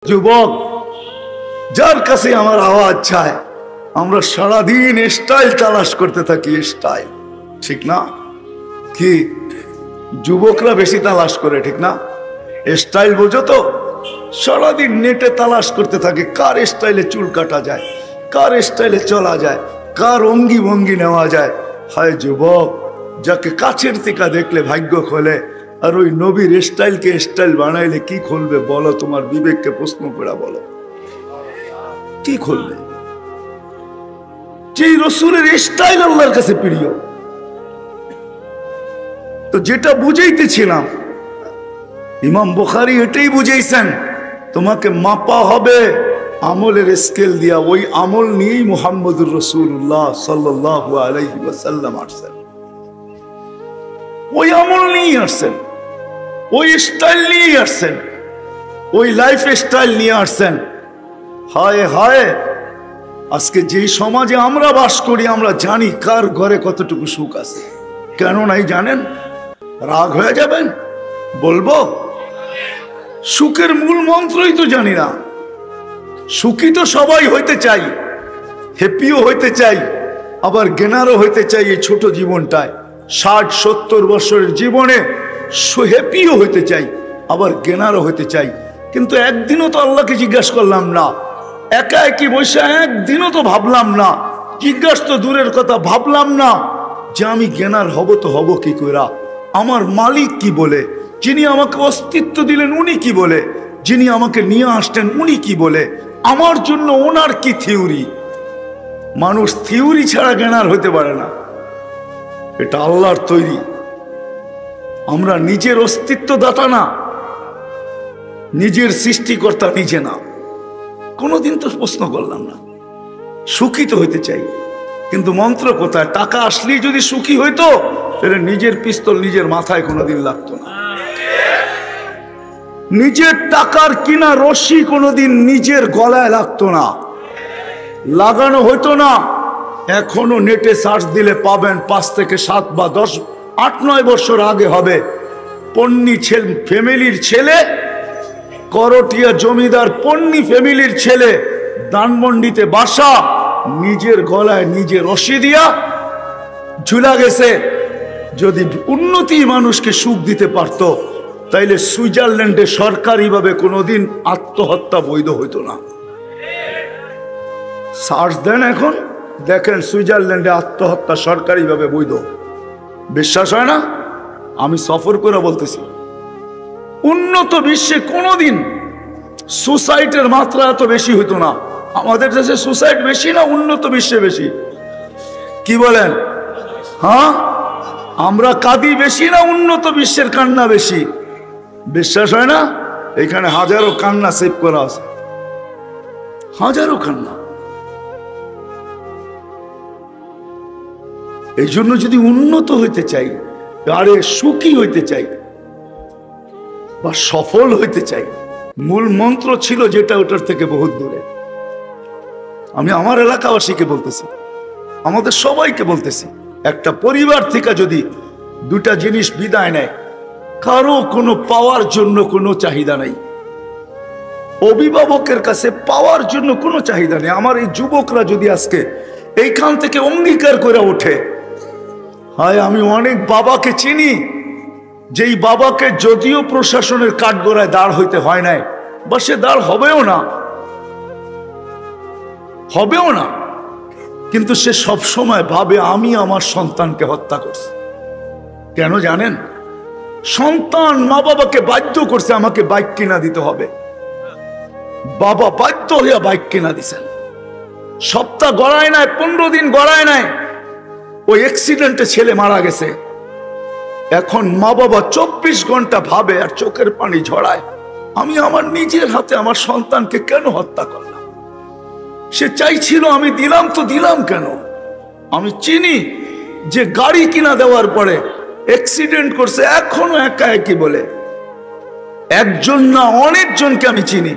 যুবক যার কাছে আমার আওয়াজ চায়, আমরা সারাদিন স্টাইল তালাশ করতে থাকি। স্টাইল ঠিক না? কি যুবকরা বেশি তালাশ করে, ঠিক না? স্টাইল বোঝো তো? সারাদিন নেটে তালাশ করতে থাকে কার স্টাইলে চুল কাটা যায়, কার স্টাইলে চলা যায়, কার অঙ্গি ভঙ্গি নেওয়া যায়। হায় যুবক, যাকে কাছের থেকে দেখলে ভাগ্য খোলে, আর ওই নবীর স্টাইলকে স্টাইল বানাইলে কি খুলবে বলো? তোমার বিবেককে প্রশ্ন করে বলো, কি খুলবে? যে রসুলের স্টাইল আল্লাহর কাছে প্রিয়। তো যেটা বুঝাইতেছিলাম, ইমাম বুখারী এটাই বুঝাইছেন, তোমাকে মাপা হবে আমলের স্কেল দিয়া। ওই আমল নিয়েই মুহাম্মদুর রাসূলুল্লাহ সাল্লাল্লাহু আলাইহি ওয়াসাল্লাম আসছেন। ওই আমল নিয়েই আসছেন, ওই স্টাইল নিয়েই আসছেন, ওই লাইফ স্টাইল নিয়ে আসছেন। হায় হায়, আজকে যেই সমাজে আমরা বাস করি, আমরা জানি কার ঘরে কতটুকু সুখ আছে। কেন নাই জানেন? রাগ হয়ে যাবেন বলবো? সুখের মূল মন্ত্রই তো জানি না। সুখী তো সবাই হইতে চাই, হ্যাপিও হইতে চাই, আবার জ্ঞানারও হইতে চাই। এই ছোট জীবনটায় 60-70 বছরের জীবনে হ্যাপিও হইতে চাই, আবার জ্ঞানারও হইতে চাই। কিন্তু একদিনও তো আল্লাহকে জিজ্ঞাসা করলাম না, একা একই বসে একদিনও তো ভাবলাম না, জিজ্ঞাসা তো দূরের কথা, ভাবলাম না যে আমি জ্ঞানার হব তো হব কি কইরা, আমার মালিক কি বলে, যিনি আমাকে অস্তিত্ব দিলেন উনি কি বলে, যিনি আমাকে নিয়ে আসতেন উনি কি বলে, আমার জন্য ওনার কি থিওরি। মানুষ থিওরি ছাড়া জ্ঞানার হতে পারে না, এটা আল্লাহর তৈরি। আমরা নিজের অস্তিত্ব দাতা না, নিজের সৃষ্টিকর্তা নিজে না। কোনোদিন তো প্রশ্ন করলাম না। সুখী তো হইতে চাই, কিন্তু মন্ত্র কোথায়? টাকা আসলেই যদি সুখী হইতো, তাহলে নিজের পিস্তল নিজের মাথায় কোনোদিন লাগতো না। নিজের টাকার কিনা রশি কোনোদিন নিজের গলায় লাগতো না, লাগানো হইতো না। এখনো নেটে সার্চ দিলে পাবেন 5 থেকে 7 বা 10, 8-9 বছর আগে হবে, পন্নী ফ্যামিলির ছেলে, করটিয়া জমিদার পন্নী ফ্যামিলির ছেলে, ধানমন্ডিতে বাসা, নিজের গলায় নিজে রশি দিয়া ঝুলা গেছে। যদি উন্নতি মানুষকে সুখ দিতে পারত, তাইলে সুইজারল্যান্ডে সরকারিভাবে কোনোদিন আত্মহত্যা বৈধ হইতো না। সার্চ দেন, এখন দেখেন সুইজারল্যান্ডে আত্মহত্যা সরকারিভাবে বৈধ। বিশ্বাস হয় না? আমি সফর করে বলতেছি, উন্নত বিশ্বে কোনোদিন সুসাইডের মাত্রা এত বেশি হইতো না। আমাদের দেশে সুসাইড বেশি না উন্নত বিশ্বে বেশি? কি বলেন? হ্যাঁ, আমরা কাঁদি বেশি না উন্নত বিশ্বের কান্না বেশি? বিশ্বাস হয় না? এখানে হাজারো কান্না সেভ করা আছে, হাজারো কান্না। এই জন্য যদি উন্নত হইতে চাই, আরে সুখী হইতে চাই বা সফল হইতে চাই, মূল মন্ত্র ছিল যেটা, ওটার থেকে বহুত দূরে। আমি আমার এলাকাবাসীকে বলতেছি, আমাদের সবাইকে বলতেছি, একটা পরিবার থেকে যদি 2টা জিনিস বিদায় নেয়, কারো কোনো পাওয়ার জন্য কোনো চাহিদা নাই। অভিভাবকের কাছে পাওয়ার জন্য কোনো চাহিদা নেই। আমার এই যুবকরা যদি আজকে এইখান থেকে অঙ্গীকার করে ওঠে, হায় আমি অনেক বাবাকে চিনি, যেই বাবাকে যদিও প্রশাসনের কাঠগড়ায় দাঁড় হইতে হয় নাই, বা সে দাঁড় হবেও না, হবেও না, কিন্তু সে সব সময় ভাবে আমি আমার সন্তানকে হত্যা করছি। কেন জানেন? সন্তান মা বাবাকে বাধ্য করছে আমাকে বাইক কিনা দিতে হবে। বাবা বাধ্য হইয়া বাইক কিনা দিছেন, সপ্তাহ গড়ায় নাই, 15 দিন গড়ায় নাই, ওই অ্যাক্সিডেন্টে ছেলে মারা গেছে। এখন মা বাবা 24 ঘন্টা ভাবে আর চোখের পানি ঝরায়, আমি আমার নিজের হাতে আমার সন্তানকে কেন হত্যা করলাম? সে চাইছিল, আমি দিলাম তো দিলাম কেন? আমি চিনি যে গাড়ি কিনা দেওয়ার পরে অ্যাক্সিডেন্ট করছে, এখনো একা একই বলে। একজন না অনেকজনকে আমি চিনি,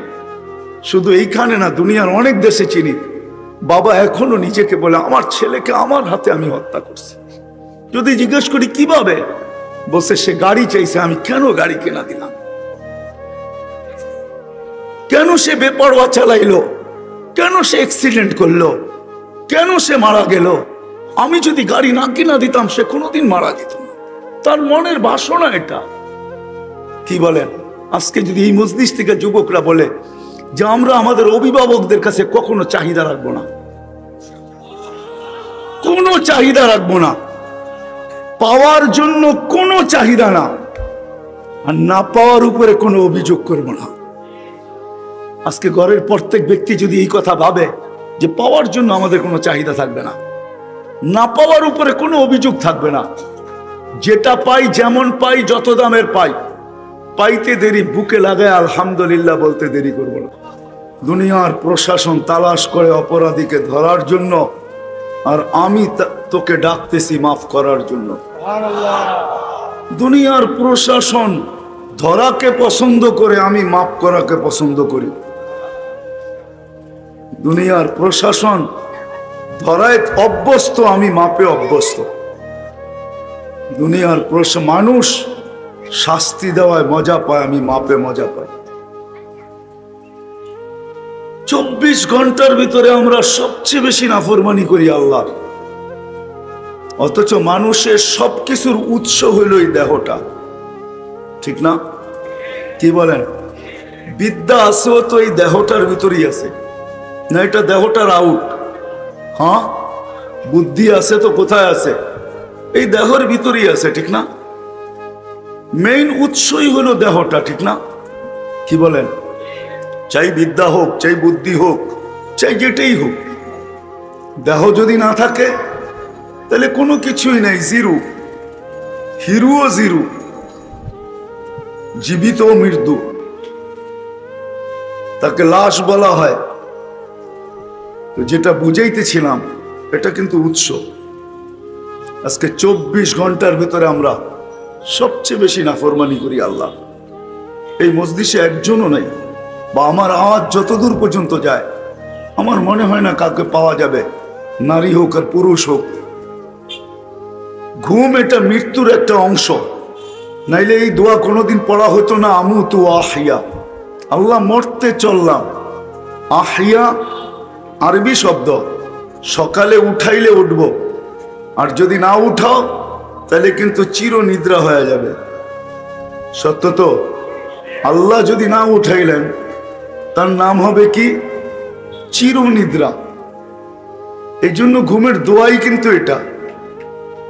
শুধু এইখানে না, দুনিয়ার অনেক দেশে চিনি। বাবা এখনো নিজেকে বলে আমার ছেলেকে আমার হাতে আমি হত্যা করছি। যদি জিজ্ঞেস করি কিভাবে, বসে সে গাড়ি চাইছে, আমি কেন গাড়ি কিনা দিলাম? কেন সে বেপরোয়া চালাইলো, কেন সে অ্যাক্সিডেন্ট করলো, কেন সে মারা গেল? আমি যদি গাড়ি না কিনা দিতাম সে কোনোদিন মারা যেত না। তার মনের বাসনা এটা। কি বলেন? আজকে যদি এই মজলিস থেকে যুবকরা বলে যে আমরা আমাদের অভিভাবকদের কাছে কখনো চাহিদা রাখবো না, কোনো চাহিদা রাখবো না, পাওয়ার জন্য কোনো চাহিদা না, আর না পাওয়ার উপরে কোনো অভিযোগ করবো না। আজকে ঘরের প্রত্যেক ব্যক্তি যদি এই কথা ভাবে যে পাওয়ার জন্য আমাদের কোনো চাহিদা থাকবে না, না পাওয়ার উপরে কোনো অভিযোগ থাকবে না, যেটা পাই যেমন পাই যত দামের পাই, পাইতে দেরি বুকে লাগায় আলহামদুলিল্লাহ বলতে দেরি করবো না। দুনিয়ার প্রশাসন তালাশ করে অপরাধীকে ধরার জন্য, আর আমি তোকে ডাকতেছি মাফ করার জন্য। দুনিয়ার প্রশাসন ধরাকে পছন্দ করে, আমি মাফ করাকে পছন্দ করি। দুনিয়ার প্রশাসন ধরায় অভ্যস্ত, আমি মাপে অভ্যস্ত। দুনিয়ার মানুষ শাস্তি দেওয়ায় মজা পায়, আমি মাপে মজা পাই। 24 ঘন্টার ভিতরে আমরা সবচেয়ে বেশি নাফরমানি করি আল্লাহর, অথচ মানুষের সবকিছুর উৎস হইল এই দেহটা। ঠিক না? কি বলেন? বিদ্যা আছেও তো এই দেহটার ভিতরেই আছে, না এটা দেহটার আউট? হ্যাঁ, বুদ্ধি আছে তো কোথায় আছে? এই দেহের ভিতরেই আছে। ঠিক না? মেইন উৎসই হলো দেহটা। ঠিক না? কি বলেন? চাই বিদ্যা হোক, চাই বুদ্ধি হোক, চাই যেটাই হোক, দেহ যদি না থাকে তাহলে কোনো কিছুই নাই, জিরো। হিরুও জিরো, জীবিত ও মৃত্যু, তাকে লাশ বলা হয়। তো যেটা বুঝাইতেছিলাম এটা কিন্তু উৎস। আজকে 24 ঘন্টার ভিতরে আমরা সবচেয়ে বেশি নাফরমানি করি আল্লাহ। এই মজলিসে একজনও নাই, বা আমার আওয়াজ যতদূর পর্যন্ত যায় আমার মনে হয় না কাউকে পাওয়া যাবে, নারী হোক আর পুরুষ হোক। ঘুম এটা মৃত্যুর একটা অংশ, নাইলে এই দোয়া কোনোদিন পড়া হতো না। আমুতু আহিয়া, আল্লাহ মরতে চললাম। আহিয়া আরবি শব্দ, সকালে উঠাইলে উঠব, আর যদি না উঠাও তাহলে কিন্তু চির নিদ্রা হয়ে যাবে। সত্য তো? আল্লাহ যদি না উঠাইলেন তার নাম হবে কি? চির নিদ্রা। এই জন্য ঘুমের দোয়াই কিন্তু এটা।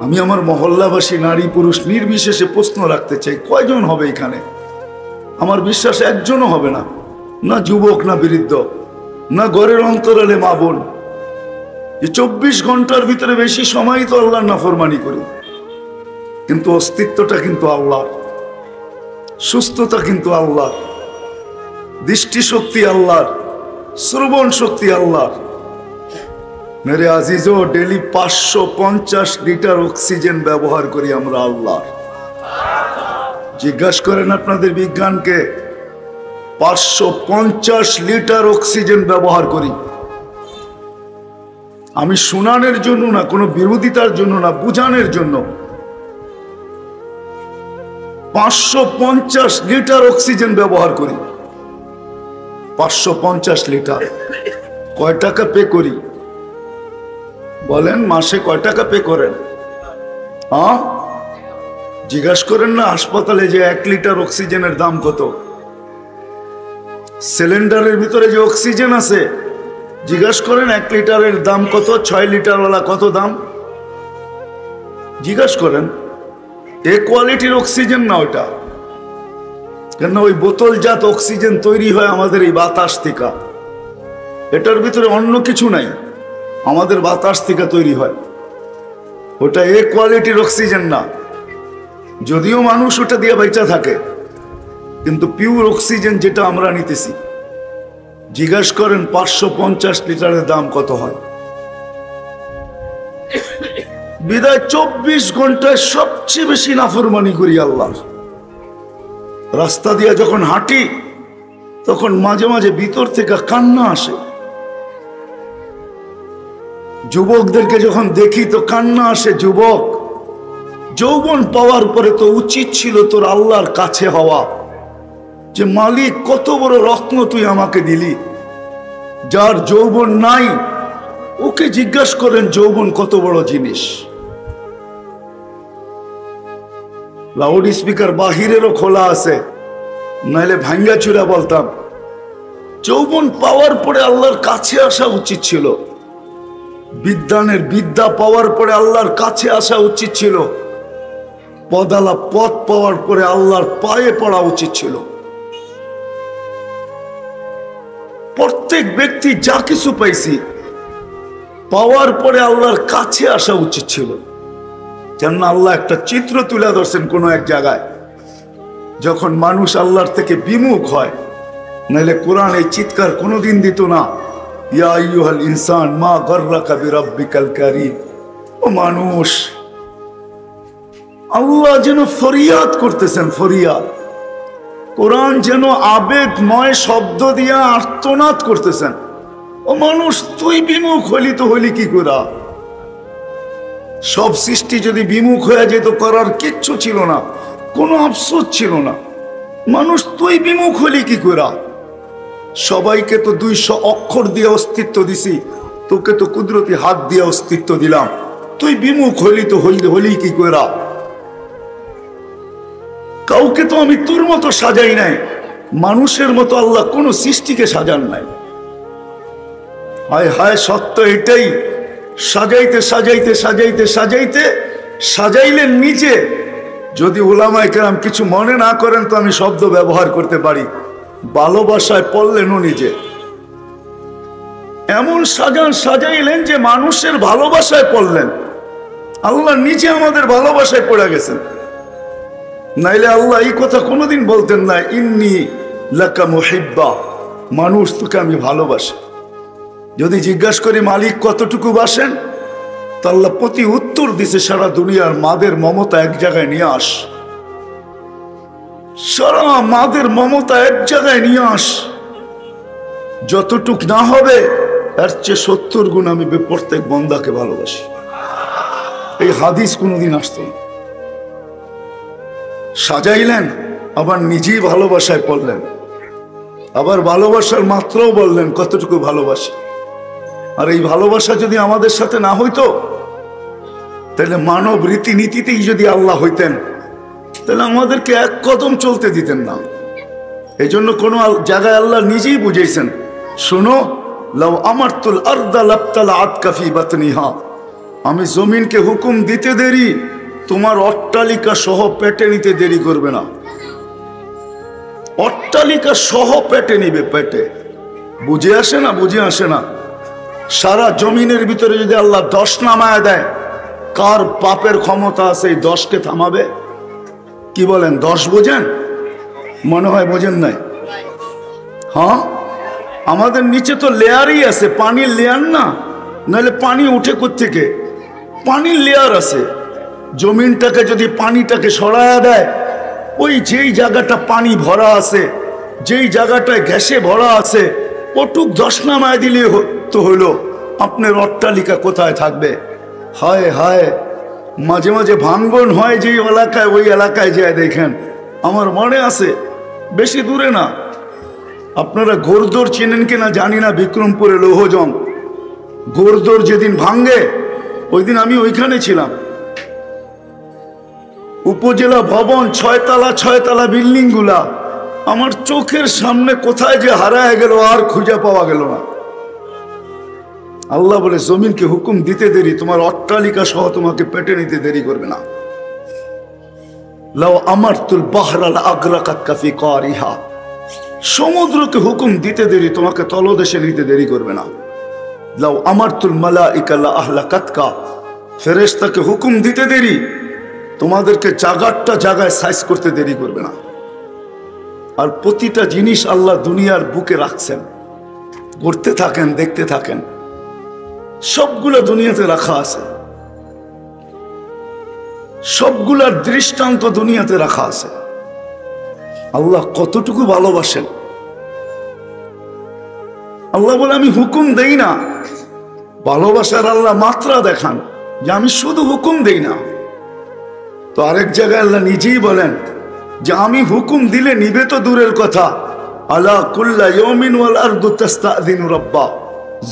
আমি আমার মহল্লাবাসী নারী পুরুষ নির্বিশেষে প্রশ্ন রাখতে চাই, কয়জন হবে এখানে? আমার বিশ্বাস একজনও হবে না, না যুবক, না বৃদ্ধ, না ঘরের অন্তরালে মা বোন, যে 24 ঘন্টার ভিতরে বেশি সময় তো আল্লাহর নাফরমানি করি। কিন্তু অস্তিত্বটা কিন্তু আল্লাহর, সুস্থতা কিন্তু আল্লাহর, দৃষ্টিশক্তি আল্লাহর, শ্রবণ শক্তি আল্লাহর। মেরে আজিজো, ডেলি 550 লিটার অক্সিজেন ব্যবহার করি আমরা আল্লাহর। জিজ্ঞাসা করেন আপনাদের বিজ্ঞানকে, 550 লিটার অক্সিজেন ব্যবহার করি। আমি শুনানোর জন্য না, কোনো বিরোধিতার জন্য না, বুঝানোর জন্য। 550 লিটার অক্সিজেন ব্যবহার করি। 550 লিটার। কয় টাকা পে করি বলেন? মাসে কয় টাকা পে করেন? হ্যাঁ, জিজ্ঞাসা করেন না হাসপাতালে যে 1 লিটার অক্সিজেনের দাম কত? সিলিন্ডারের ভিতরে যে অক্সিজেন আছে, জিজ্ঞাসা করেন 1 লিটারের দাম কত? 6 লিটারওয়ালা কত দাম? জিজ্ঞাসা করেন। এ কোয়ালিটির অক্সিজেন না ওইটা, কেন ওই বোতলজাত অক্সিজেন তৈরি হয় আমাদের এই বাতাস থেকে। এটার ভিতরে অন্য কিছু নাই, আমাদের বাতাস থেকে তৈরি হয়। ওটা এ কোয়ালিটির অক্সিজেন না, যদিও মানুষ ওটা দিয়ে বেঁচে থাকে, কিন্তু পিওর অক্সিজেন যেটা আমরা নিতেছি। জিজ্ঞাসা করেন 550 লিটারের দাম কত হয়? বিদায় 24 ঘন্টায় সবচেয়ে বেশি নাফরমানি করি আল্লাহ। রাস্তা দিয়ে যখন হাঁটি তখন মাঝে মাঝে ভিতর থেকে কান্না আসে। যুবকদেরকে যখন দেখি তো কান্না আসে। যুবক, যৌবন পাওয়ার পরে তো উচিত ছিল তোর আল্লাহর কাছে হওয়া, যে মালিক কত বড় রত্ন তুই আমাকে দিলি, যার যৌবন নাই ওকে জিজ্ঞাসা করেন যৌবন কত বড় জিনিস। লাউড স্পিকার বাহিরেরও খোলা আছে, নাইলে ভাঙ্গা চুরা বলতাম। যৌবন পাওয়ার পরে আল্লাহর কাছে আসা উচিত ছিল, বিদ্যানের বিদ্যা পাওয়ার পরে আল্লাহর কাছে আসা উচিত ছিল, পদালা পথ পাওয়ার পরে আল্লাহর পায়ে পড়া উচিত ছিল। প্রত্যেক ব্যক্তি যা কিছু পাইছি পাওয়ার পরে আল্লাহর কাছে আসা উচিত ছিল। যেন আল্লাহ একটা চিত্র তুলে ধরছেন কোন এক জায়গায়, যখন মানুষ আল্লাহর থেকে বিমুখ হয়, নাইলে কোরআন এই চিৎকার কোনোদিন দিত না, ইয়া আইয়ুহাল ইনসান মা গাররাকা বিরাব্বিকাল কারীম। ও মানুষ, আল্লাহ যেন ফরিয়াদ করতেছেন, ফরিয়াদ। কোরআন যেন আবেগময় শব্দ দিয়া আর্তনাদ করতেছেন, ও মানুষ তুই বিমুখ হলি তো হলি কি করা? সব সৃষ্টি যদি বিমুখ হয়ে যেত করার কিচ্ছু ছিল না, কোনো আফসোস ছিল না। মানুষ তুই বিমুখ হলি কি করা? সবাইকে তো 200 অক্ষর দিয়ে অস্তিত্ব দিছি, তোকে তো কুদরতি হাত দিয়ে অস্তিত্ব দিলাম, তুই বিমুখ হলি তো হলি কি করা? কাউকে তো আমি তোর মতো সাজাই নাই, মানুষের মতো আল্লাহ কোন সৃষ্টিকে সাজান নাই। হায় হায়, সত্য এটাই। সাজাইতে সাজাইতে সাজাইতে সাজাইতে সাজাইলেন নিচে। যদি উলামায়ে কেরাম কিছু মনে না করেন তো আমি শব্দ ব্যবহার করতে পারি, ভালোবাসায় পড়লেনও নিজে। এমন সাজাইলেন যে মানুষের ভালোবাসায় পড়লেন। আল্লাহ নিজে আমাদের ভালোবাসায় পড়ে গেছেন, নাইলে আল্লাহ এই কথা কোনোদিন বলতেন না, ইন্নী লাকা মুহিব্বা, মানুষ তোকে আমি ভালোবাসি। যদি জিজ্ঞাসা করি মালিক কতটুকু বাসেন, তো আল্লাহ প্রতি উত্তর দিছে, সারা দুনিয়ার মাদের মমতা এক জায়গায় নিয়ে আস, সারা মাদের মমতা এক জায়গায় নিয়ে আস, যতটুক না হবে এর চেয়ে 70 গুণ আমি প্রত্যেক বন্দাকে ভালোবাসি। এই হাদিস কোনোদিন আসতো না। সাজাইলেন, আবার নিজেই ভালোবাসায় পড়লেন, আবার ভালোবাসার মাত্রাও বললেন কতটুকু ভালোবাসি। আর এই ভালোবাসা যদি আমাদের সাথে না হইতো, তাহলে মানব রীতিনীতিতেই যদি আল্লাহ হইতেন, তাহলে আমাদেরকে এক কদম চলতে দিতেন না। এই জন্য কোন জায়গায় আল্লাহ নিজেই বুঝাইছেন, শোনো, লাউ আমারতুল আরদা লাবতালাআত কাফি বাতনিহা, আমি জমিনকে হুকুম দিতে দেরি, তোমার অট্টালিকা সহ পেটে নিতে দেরি করবে না। অট্টালিকা সহ পেটে নিবে, পেটে। বুঝে আসে না? বুঝে আসে না? সারা জমিনের ভিতরে যদি আল্লাহ 10 নামায় দেয়, কার পাপের ক্ষমতা আছে এই 10কে থামাবে? কি বলেন, 10 বোঝেন? মনে হয় বোঝেন নাই। হ্যাঁ, আমাদের নিচে তো লেয়ারই আছে, পানির লেয়ার না, নাহলে পানি উঠে কোত্থেকে? পানির লেয়ার আছে। জমিনটাকে যদি পানিটাকে সরায়া দেয়, ওই যেই জায়গাটা পানি ভরা আছে, যেই জায়গাটায় ঘেঁষে ভরা আছে, ওটুক 10 নামায় দিলে তো হইলো, আপনার অট্টালিকা কোথায় থাকবে? হায় হায়, মাঝে মাঝে ভাঙ্গন হয় যেই এলাকায়, ওই এলাকায় যায় দেখেন। আমার মনে আছে, বেশি দূরে না, আপনারা ঘোরদোর চেনেন কিনা জানি না, বিক্রমপুরে লৌহজং ঘোরদোর যেদিন ভাঙ্গে, ওই দিন আমি ওইখানে ছিলাম। উপজেলা ভবন 6 তলা বিল্ডিং গুলা আমার চোখের সামনে কোথায় যে হারায় গেল, আর খুঁজে পাওয়া গেল না। আল্লাহ বলে জমিনকে হুকুম দিতে দেরি, তোমার অট্টালিকা সহ তোমাকে পেটে নিতে দেরি করবে না। লাউ আমারতুল বাহরা লাআগরাকাতকা ফি কারিহা, সমুদ্রকে হুকুম দিতে দেরি, তোমাকে তলদেশে নিতে দেরি করবে না। লাউ আমারতুল মালাইকা লাআহলাকাতকা, ফেরেশতাকে হুকুম দিতে দেরি, তোমাদেরকে জায়গায় সাইজ করতে দেরি করবে না। আর প্রতিটা জিনিস আল্লাহ দুনিয়ার বুকে রাখছেন, করতে থাকেন, দেখতে থাকেন, সবগুলো দুনিয়াতে রাখা আছে, সবগুলার দৃষ্টান্ত দুনিয়াতে রাখা আছে। আল্লাহ কতটুকু ভালোবাসেন। আল্লাহ বলে আমি হুকুম দেই না, ভালোবাসার আল্লাহ মাত্রা দেখান যে আমি শুধু হুকুম দেই না। তো আরেক জায়গায় আল্লাহ নিজেই বলেন, যে আমি হুকুম দিলে নিবে তো দূরের কথা, আলা কুল্লা ইয়াউমিন ওয়াল আরদু তাস্তাযিনু রাব্বা,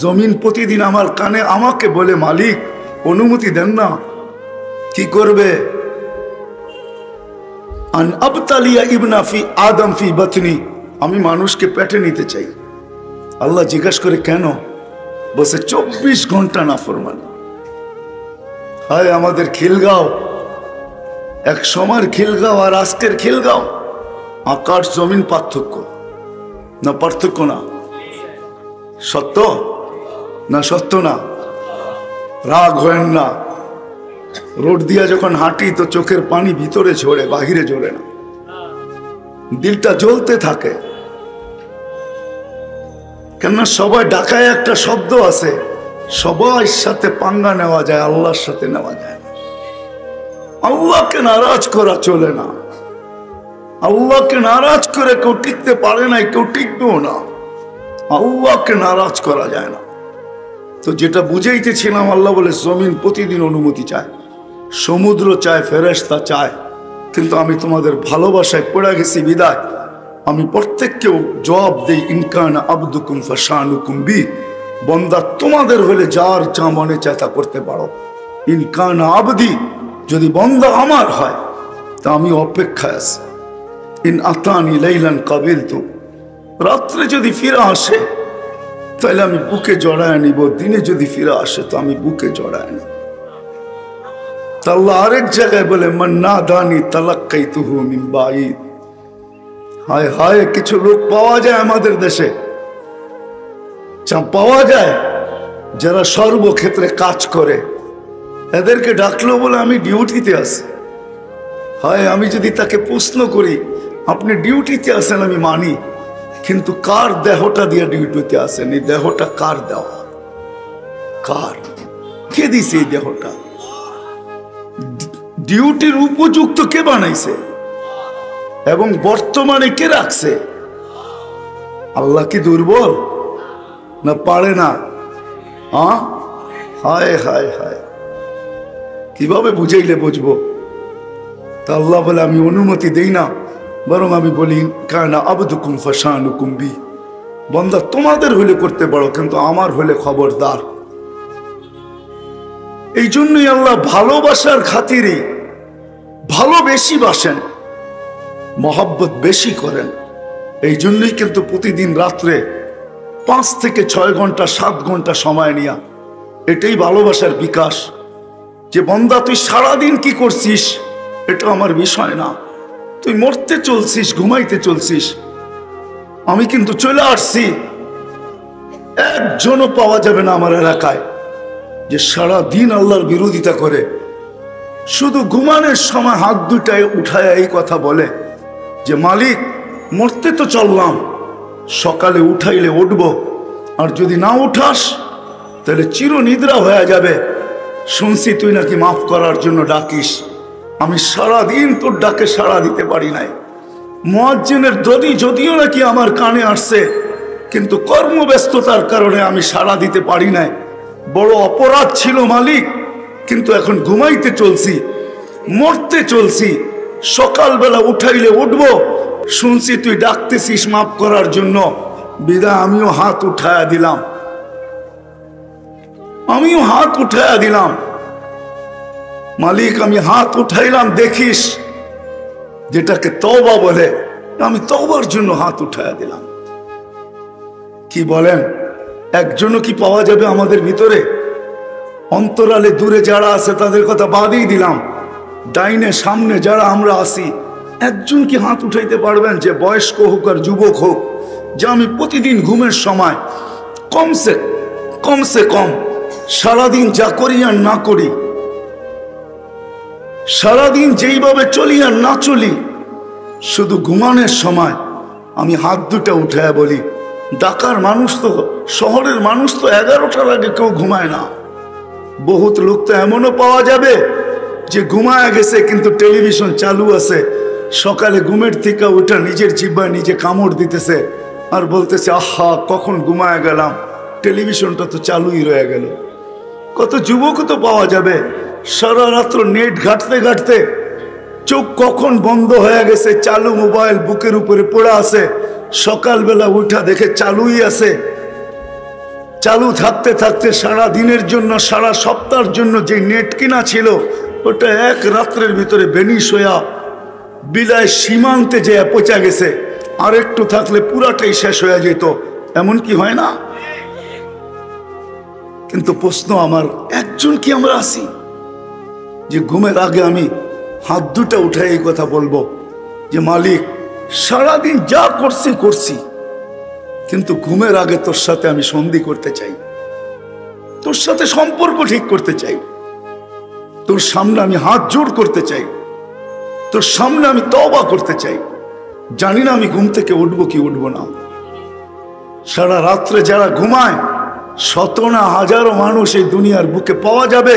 জমিন প্রতিদিন আমার কানে আমাকে বলে মালিক অনুমতি দেন না। কি করবে? আন আবতালিয়া ইবনা ফি আদম ফি বাতনি, আমি মানুষকে পেটে নিতে চাই। আল্লাহ জিজ্ঞাসা করে কেন? বসে 24 ঘন্টা নাফরমানি। হায় আমাদের খিলগাঁও, এক সময়ের খিলগাঁও আর আজকের খিলগাঁও আকাশ জমিন পার্থক্য না? পার্থক্য না? সত্য না? সত্য না? রাগ হয়েন না। রোড দিয়া যখন হাঁটি তো চোখের পানি ভিতরে ঝরে, বাহিরে ঝরে না, দিলটা জ্বলতে থাকে। কেননা সবাই ডাকায় একটা শব্দ আছে, সবার সাথে পাঙ্গা নেওয়া যায়, আল্লাহর সাথে নেওয়া যায় না। আল্লাহকে নারাজ করা চলে না। আল্লাহকে নারাজ করে কেউ টিকতে পারে না, কেউ টিকবেও না। আল্লাহকে নারাজ করা যায় না। তো যেটা বুঝাইতেছিলাম, আল্লাহ বলে জমিন প্রতিদিন অনুমতি চায়, সমুদ্র চায়, ফেরেশতা চায়, কিন্তু আমি তোমাদের ভালোবাসায় পড়ে গেছি বিদায় আমি প্রত্যেককেও জবাব দেই, ইনকান আবদুকুম ফাশানুকুম বি, বন্দা তোমাদের হলে যার যা মনে চায় তা করতে পারো। ইনকান আবদি, যদি বন্দা আমার হয় তা আমি অপেক্ষায় আছি। ইন আতানি লাইলান কাবিলতু, রাত্রে যদি ফিরে আসে তাহলে আমি বুকে জড়ায় নিব, দিনে যদি ফিরে আসে তো আমি বুকে জড়ায় নিব। আল্লাহ আরেক জায়গায় বলে মান্না দানি তালাক্কাইতুহু মিন বাঈদ। হায় হায়, কিছু লোক পাওয়া যায় আমাদের দেশে, পাওয়া যায় যারা সর্বক্ষেত্রে কাজ করে, এদেরকে ডাকলো বলে আমি ডিউটিতে আছি। হায়, আমি যদি তাকে প্রশ্ন করি আপনি ডিউটিতে আছেন, আমি মানি, কিন্তু কার দেহটা দিয়ে ডিউটিতে আসেন? এই দেহটা কার দেওয়া? কার? কে দিছে এই দেহটা? ডিউটির উপযুক্ত কে বানাইছে এবং বর্তমানে কে রাখছে? আল্লাহ কি দুর্বল না? পারে না? হায় হায় হায়, কিভাবে বুঝাইলে বুঝবো? তা আল্লাহ বলে আমি অনুমতি দেই না, বরং আমি বলি কানা আবদুকুম ফাশানুকুম বি, বন্দা তোমাদের হলে করতে পারো, কিন্তু আমার হলে খবরদার। এই জন্যই আল্লাহ ভালোবাসার খাতিরে ভালো বেশি বাসেন, মহব্বত বেশি করেন। এই জন্যই কিন্তু প্রতিদিন রাত্রে 5 থেকে 6 ঘন্টা 7 ঘন্টা সময় নিয়া, এটাই ভালোবাসার বিকাশ। যে বন্দা তুই সারাদিন কি করছিস এটা আমার বিষয় না, তুই মরতে চলছিস, ঘুমাইতে চলছিস, আমি কিন্তু চলে আসছি। একজনও পাওয়া যাবে না আমার এলাকায় যে সারা দিন আল্লাহর বিরোধিতা করে, শুধু ঘুমানোর সময় হাত দুটায় উঠায় এই কথা বলে যে মালিক মরতে তো চললাম, সকালে উঠাইলে উঠব, আর যদি না উঠাস তাহলে চিরনিদ্রা হয়ে যাবে। শুনছি তুই নাকি মাফ করার জন্য ডাকিস, আমি সারাদিন তোর ডাকে সাড়া দিতে পারি নাই। মুয়াজ্জিনের ধ্বনি যদিও নাকি আমার কানে আসছে, কিন্তু কর্মব্যস্ততার কারণে আমি সাড়া দিতে পারি নাই। বড় অপরাধ ছিল মালিক, কিন্তু এখন ঘুমাইতে চলছি, মরতে চলছি, সকালবেলা উঠাইলে উঠব, শুনছি তুই ডাকতেছিস মাফ করার জন্য, বিদায় আমিও হাত উঠায়া দিলাম, আমিও হাত উঠায়া দিলাম। মালিক আমি হাত উঠাইলাম, দেখিস, যেটাকে তওবা বলে, আমি তওবার জন্য হাত উঠায়া দিলাম। কি বলেন? একজনও কি পাওয়া যাবে আমাদের ভিতরে? অন্তরালে দূরে যারা আছে তাদের কথা বাদই দিলাম, ডাইনে সামনে যারা আমরা আছি, একজন কি হাত উঠাইতে পারবেন যে বয়স্ক হোক আর যুবক হোক, যে আমি প্রতিদিন ঘুমের সময় কমসে কম সারাদিন যা করি আর না করি, সারাদিন যেইভাবে চলি আর না চলি, শুধু ঘুমানোর সময় আমি হাত দুটা উঠায় বলি। ঢাকার মানুষ তো, শহরের মানুষ তো 11টার আগে কেউ ঘুমায় না। বহুত লোক তো এমনও পাওয়া যাবে যে ঘুমায় গেছে কিন্তু টেলিভিশন চালু আছে, সকালে ঘুমের থেকে উঠে নিজের জিহ্বায় নিজে কামড় দিতেছে আর বলতেছে আহা কখন ঘুমায় গেলাম, টেলিভিশনটা তো চালুই রয়ে গেল। কত যুবকও তো পাওয়া যাবে সারা রাত্র নেট ঘাটতে ঘাটতে চোখ কখন বন্ধ হয়ে গেছে, চালু মোবাইল বুকের উপরে পড়ে আছে, সকালবেলা উঠা দেখে চালুই আছে। চালু থাকতে থাকতে সারা দিনের জন্য, সারা সপ্তাহের জন্য যে নেট কিনা ছিল ওটা এক রাত্রের ভিতরে বেনিশ হইয়া বিদায় সীমান্তে যে পচা গেছে। আর একটু থাকলে পুরাটাই শেষ হয়ে যেত, এমন কি হয় না? কিন্তু প্রশ্ন আমার, একজন কি আমরা আছি যে ঘুমের আগে আমি হাত দুটা উঠে এই কথা বলবো যে মালিক সারাদিন যা করছি করছি, কিন্তু ঘুমের আগে তোর সাথে আমি সন্ধি করতে চাই, তোর সাথে সম্পর্ক ঠিক করতে চাই, তোর সামনে আমি হাত জোড় করতে চাই, তোর সামনে আমি তওবা করতে চাই। জানি না আমি ঘুম থেকে উঠবো কি উঠবো না। সারা রাত্রে যারা ঘুমায়, শত না হাজারো মানুষ এই দুনিয়ার বুকে পাওয়া যাবে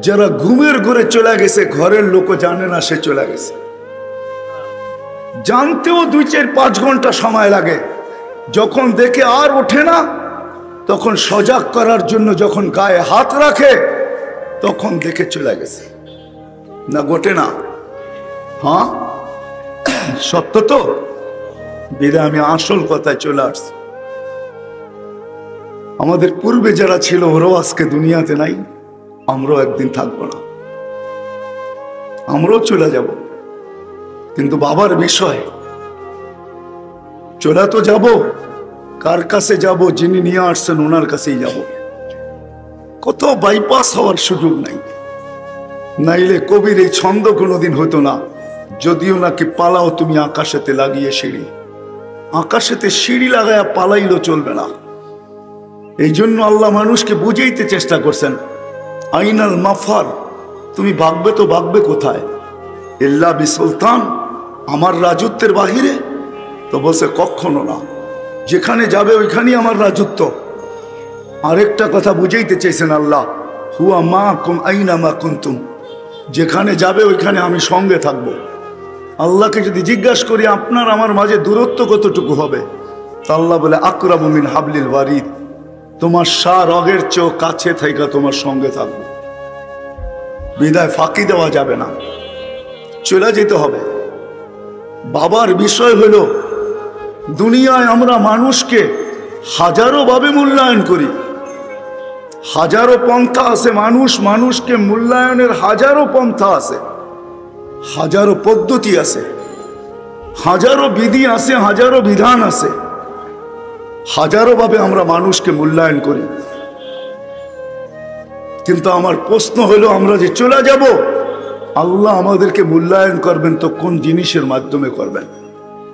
যারা ঘুমের ঘরে চলে গেছে, ঘরের লোকও জানে না সে চলে গেছে। জানতেও 2-4-5 ঘন্টা সময় লাগে। যখন দেখে আর ওঠে না, তখন সজাগ করার জন্য যখন গায়ে হাত রাখে, তখন দেখে চলে গেছে। না ঘটে না? হ্যাঁ, সত্য তো। বিদা আমি আসল কথায় চলে আসছি। আমাদের পূর্বে যারা ছিল ওরাও আজকে দুনিয়াতে নাই, আমরাও একদিন থাকবো না, আমরাও চলে যাব। কিন্তু বাবার বিষয়, চলে তো যাব, কার কাছে যাব? যিনি নিয়ে আসছেন ওনার কাছেই যাব। কত বাইপাস হওয়ার সুযোগ নাই, নাইলে কবির এই ছন্দ কোনোদিন হতো না। যদিও নাকি পালাও তুমি আকাশেতে লাগিয়ে সিঁড়ি, আকাশেতে সিঁড়ি লাগায়া পালাইলেও চলবে না। এই জন্য আল্লাহ মানুষকে বুঝাইতে চেষ্টা করছেন, আইনাল মাফার, তুমি ভাগবে তো ভাগবে কোথায়? ইল্লা বিসুলতান, আমার রাজত্বের বাহিরে? তো বলছে কখনো না, যেখানে যাবে ওইখানেই আমার রাজত্ব। আরেকটা কথা বুঝাইতে চাইছেন আল্লাহ, হুয়া মা কুম আইনা মা কুনতুম, যেখানে যাবে ওইখানে আমি সঙ্গে থাকবো। আল্লাহকে যদি জিজ্ঞাসা করি আপনার আমার মাঝে দূরত্ব কতটুকু হবে, তা আল্লাহ বলে আকরাবু মিন হাবলিল ওয়ারিদ, তোমার রগের চেয়েও কাছে থেকে তোমার সঙ্গে থাকবো। বিদায় ফাঁকি দেওয়া যাবে না, চলে যেতে হবে। বাবার বিষয় হলো, দুনিয়ায় আমরা মানুষকে হাজারো ভাবে মূল্যায়ন করি, হাজারো পন্থা আছে। মানুষকে মূল্যায়নের হাজারো পন্থা আছে, হাজারো পদ্ধতি আছে, হাজারো বিধি আছে, হাজারো বিধান আছে। হাজারো ভাবে আমরা মানুষকে মূল্যায়ন করি। কিন্তু আমার প্রশ্ন হলো, আমরা যে চলে যাব, আল্লাহ আমাদেরকে মূল্যায়ন করবেন তো কোন জিনিসের মাধ্যমে করবেন?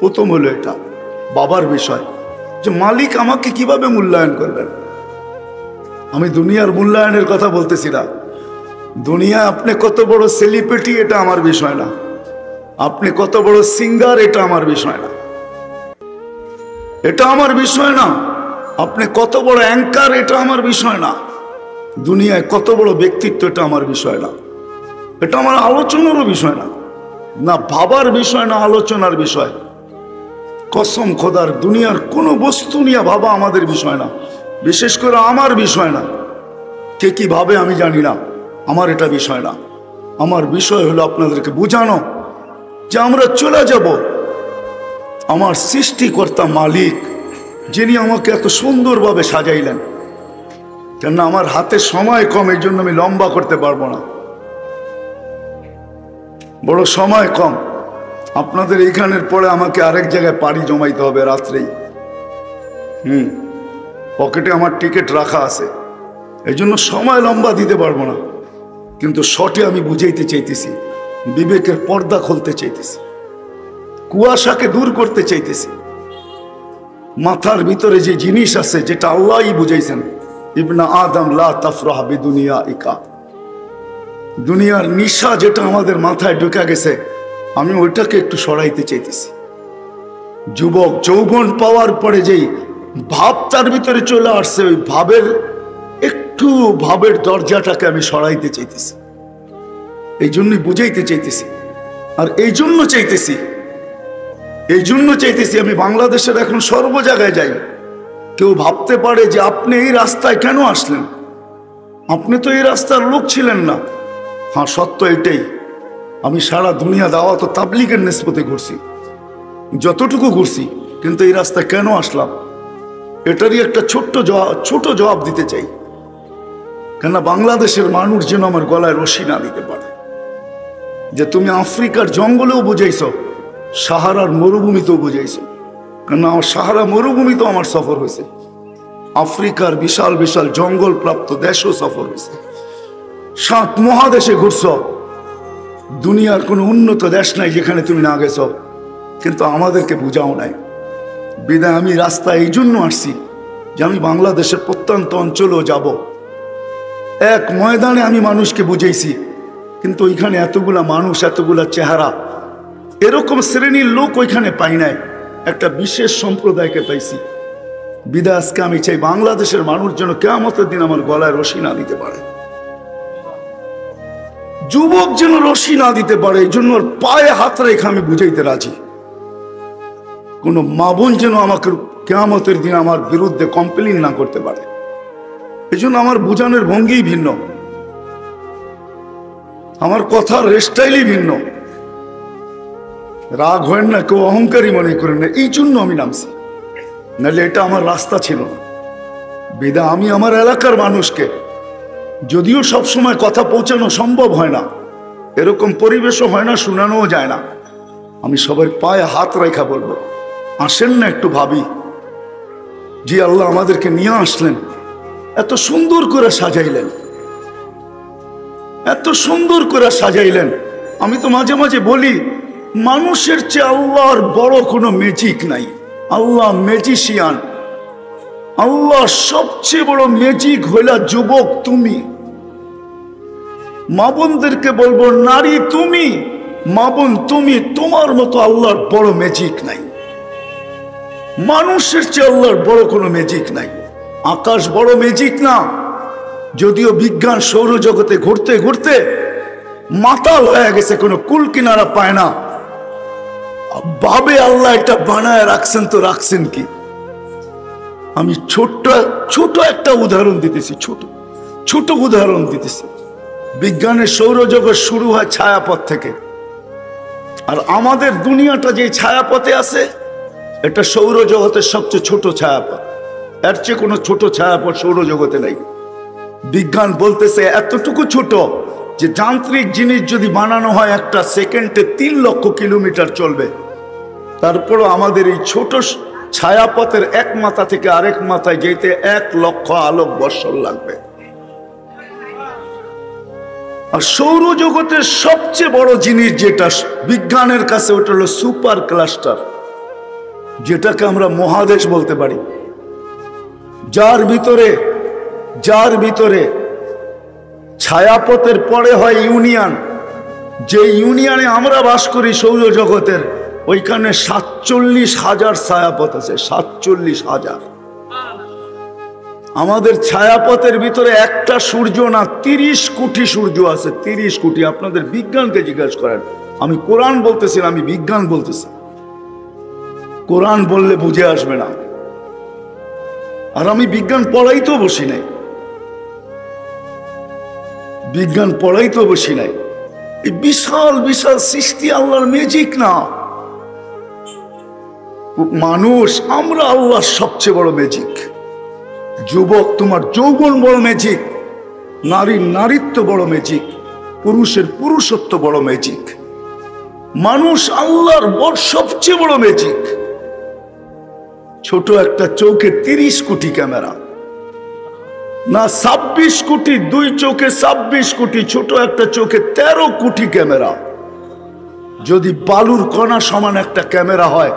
প্রথম হলো এটা বাবার বিষয়, যে মালিক আমাকে কিভাবে মূল্যায়ন করবেন। আমি দুনিয়ার মূল্যায়নের কথা বলতেছি না। দুনিয়ায় আপনি কত বড় সেলিব্রিটি এটা আমার বিষয় না, আপনি কত বড় সিঙ্গার এটা আমার বিষয় না, এটা আমার বিষয় না। আপনি কত বড় অ্যাঙ্কার এটা আমার বিষয় না। দুনিয়ায় কত বড় ব্যক্তিত্ব এটা আমার বিষয় না, এটা আমার আলোচনারও বিষয় না, না ভাবার বিষয় না, আলোচনার বিষয়। কসম খোদার, দুনিয়ার কোনো বস্তু নিয়ে ভাবা আমাদের বিষয় না, বিশেষ করে আমার বিষয় না। কে কি ভাবে আমি জানি না, আমার এটা বিষয় না। আমার বিষয় হলো আপনাদেরকে বোঝানো যে আমরা চলে যাব। আমার সৃষ্টিকর্তা মালিক, যিনি আমাকে এত সুন্দরভাবে সাজাইলেন, কেন আমার হাতে সময় কম, এই জন্য আমি লম্বা করতে পারবো না, বড় সময় কম। আপনাদের এইখানের পরে আমাকে আরেক জায়গায় পাড়ি জমাইতে হবে রাত্রেই। পকেটে আমার টিকিট রাখা আছে, এই জন্য সময় লম্বা দিতে পারবো না। কিন্তু শর্টে আমি বুঝাইতে চাইতেছি, বিবেকের পর্দা খুলতে চাইতেছি, কুয়াশাকে দূর করতে চাইতেছি। মাথার ভিতরে যে জিনিস আছে, যেটা আল্লাহই বুঝাইছেন, ইবনা আদম লা তাফরাহ বিদুনিয়া ইকা, দুনিয়ার নিশা যেটা আমাদের মাথায় ঢুকে গেছে, আমি ওইটাকে একটু সরাইতে চাইতেছি। যুবক যৌবন পাওয়ার পরে যেই ভাব তার ভিতরে চলে আসছে, ওই ভাবের দরজাটাকে আমি সরাইতে চাইতেছি। এই জন্যই বুঝাইতে চাইতেছি। আর এই জন্য চাইতেছি আমি বাংলাদেশের এখন সর্ব জায়গায় যাই। কেউ ভাবতে পারে যে আপনি এই রাস্তায় কেন আসলেন, আপনি তো এই রাস্তার লোক ছিলেন না। হ্যাঁ, সত্য এটাই। আমি সারা দুনিয়া দাওয়াত ও তাবলীগের নিসবতে ঘুরছি, যতটুকু ঘুরছি, কিন্তু এই রাস্তায় কেন আসলাম এটারই একটা ছোট জবাব দিতে চাই। কেন বাংলাদেশের মানুষ যেন আমার গলায় রশি না দিতে পারে যে তুমি আফ্রিকার জঙ্গলেও বুঝাইছ, সাহারার মরুভূমিতেও বুঝাইছ। কেন আমার সাহারা মরুভূমিতেও আমার সফর হয়েছে, আফ্রিকার বিশাল বিশাল জঙ্গল প্রাপ্ত দেশও সফর হয়েছে, 7 মহাদেশে ঘুরছ। দুনিয়ার কোনো উন্নত দেশ নাই যেখানে তুমি না গেছ, কিন্তু আমাদেরকে বুঝাও নাই। বিদায় আমি রাস্তায় এই জন্য আসছি যে আমি বাংলাদেশের প্রত্যন্ত অঞ্চলেও যাব। এক ময়দানে আমি মানুষকে বুঝাইছি, কিন্তু ওইখানে এতগুলা মানুষ, এতগুলা চেহারা, এরকম শ্রেণীর লোক ওইখানে পাই নাই, একটা বিশেষ সম্প্রদায়কে পাইছি। বিদায় আজকে আমি চাই বাংলাদেশের মানুষ যেন কিয়ামতের দিন আমার গলায় রশি না দিতে পারে, যুবক যেন রশি না দিতে পারে। এই জন্য ওর পায়ে হাত রেখে আমি বুঝাইতে রাজি। কোন মা বোন যেন আমাকে কিয়ামতের দিন আমার বিরুদ্ধে কমপ্লেইন না করতে পারে। এই জন্য আমার বুঝানোর ভঙ্গি ভিন্ন, আমার কথার স্টাইলই ভিন্ন। রাগ হয় না, কেউ অহংকারী মনে করেন না, এই জন্য আমি নামছি, নাহলে এটা আমার রাস্তা ছিল না। বিদা আমি আমার এলাকার মানুষকে, যদিও সবসময় কথা পৌঁছানো সম্ভব হয় না, এরকম পরিবেশও হয় না, শোনানোও যায় না, আমি সবার পায়ে হাত রেখা বলবো, আসেন না একটু ভাবি যে আল্লাহ আমাদেরকে নিয়ে আসলেন, এত সুন্দর করে সাজাইলেন, এত সুন্দর করে সাজাইলেন। আমি তো মাঝে মাঝে বলি, মানুষের চেয়ে আল্লাহর বড় কোনো ম্যাজিক নাই। আল্লাহ ম্যাজিশিয়ান, আল্লাহ সবচেয়ে বড় ম্যাজিক হইলা যুবক তুমি। মা বোনদেরকে বলবো, নারী তুমি, মা বোন তুমি, তোমার মতো আল্লাহর বড় ম্যাজিক নাই। মানুষের চেয়ে আল্লাহর বড় কোনো ম্যাজিক নাই। আকাশ বড় ম্যাজিক না, যদিও বিজ্ঞান সৌরজগতে ঘুরতে ঘুরতে মাতাল হয়ে গেছে, কোনো কুল কিনারা পায় না, ভাবে আল্লাহ এটা বানায় রাখছেন, তো রাখছেন কি। আমি ছোট একটা উদাহরণ দিতেছি, ছোট উদাহরণ দিতেছি। বিজ্ঞানের সৌরজগৎ শুরু হয় ছায়াপথ থেকে, আর আমাদের দুনিয়াটা যে ছায়াপথে আছে, এটা সৌরজগতের সবচেয়ে ছোট ছায়াপথ। এর চেয়ে কোনো ছোট ছায়াপথ সৌরজগতে নাই। বিজ্ঞান বলতেছে এতটুকু ছোট যে যান্ত্রিক জিনিস যদি বানানো হয়, একটা সেকেন্ডে 3 লক্ষ কিলোমিটার চলবে। তারপরও আমাদের এই ছোট ছায়াপথের এক মাথা থেকে আরেক মাথায় যেতে 1 লক্ষ আলোক বৎসর লাগবে। আর সৌরজগতের সবচেয়ে বড় জিনিস যেটা বিজ্ঞানের কাছে, ওটা হলো সুপার ক্লাস্টার, যেটাকে আমরা মহাদেশ বলতে পারি, যার ভিতরে ছায়াপথের পরে হয় ইউনিয়ন। যে ইউনিয়নে আমরা বাস করি সৌরজগতের, ওইখানে 47,000 ছায়াপথ আছে, 47,000। আমাদের ছায়াপথের ভিতরে একটা সূর্য না, 30 কোটি সূর্য আছে, 30 কোটি। আপনাদের বিজ্ঞানকে জিজ্ঞাসা করেন, আমি কোরআন বলতেছি না, আমি বিজ্ঞান বলতেছি। কোরআন বললে বুঝে আসবে না, আর আমি বিজ্ঞান পড়াইতেও বসি নাই, বিজ্ঞান পড়াইতেও বসি নাই। এই বিশাল বিশাল সৃষ্টি আল্লাহর ম্যাজিক না। মানুষ, আমরা আল্লাহর সবচেয়ে বড় ম্যাজিক। যুবক, তোমার যৌবন বড় ম্যাজিক, নারীর নারীত্ব বড় ম্যাজিক, পুরুষের পুরুষত্ব বড় ম্যাজিক। মানুষ আল্লাহর সবচেয়ে বড় ম্যাজিক। ছোট একটা চোখে 30 কোটি ক্যামেরা, না 26 কোটি, 2 চোখে 26 কোটি, ছোট একটা চোখে 13 কোটি ক্যামেরা। যদি বালুর কণা সমান একটা ক্যামেরা হয়,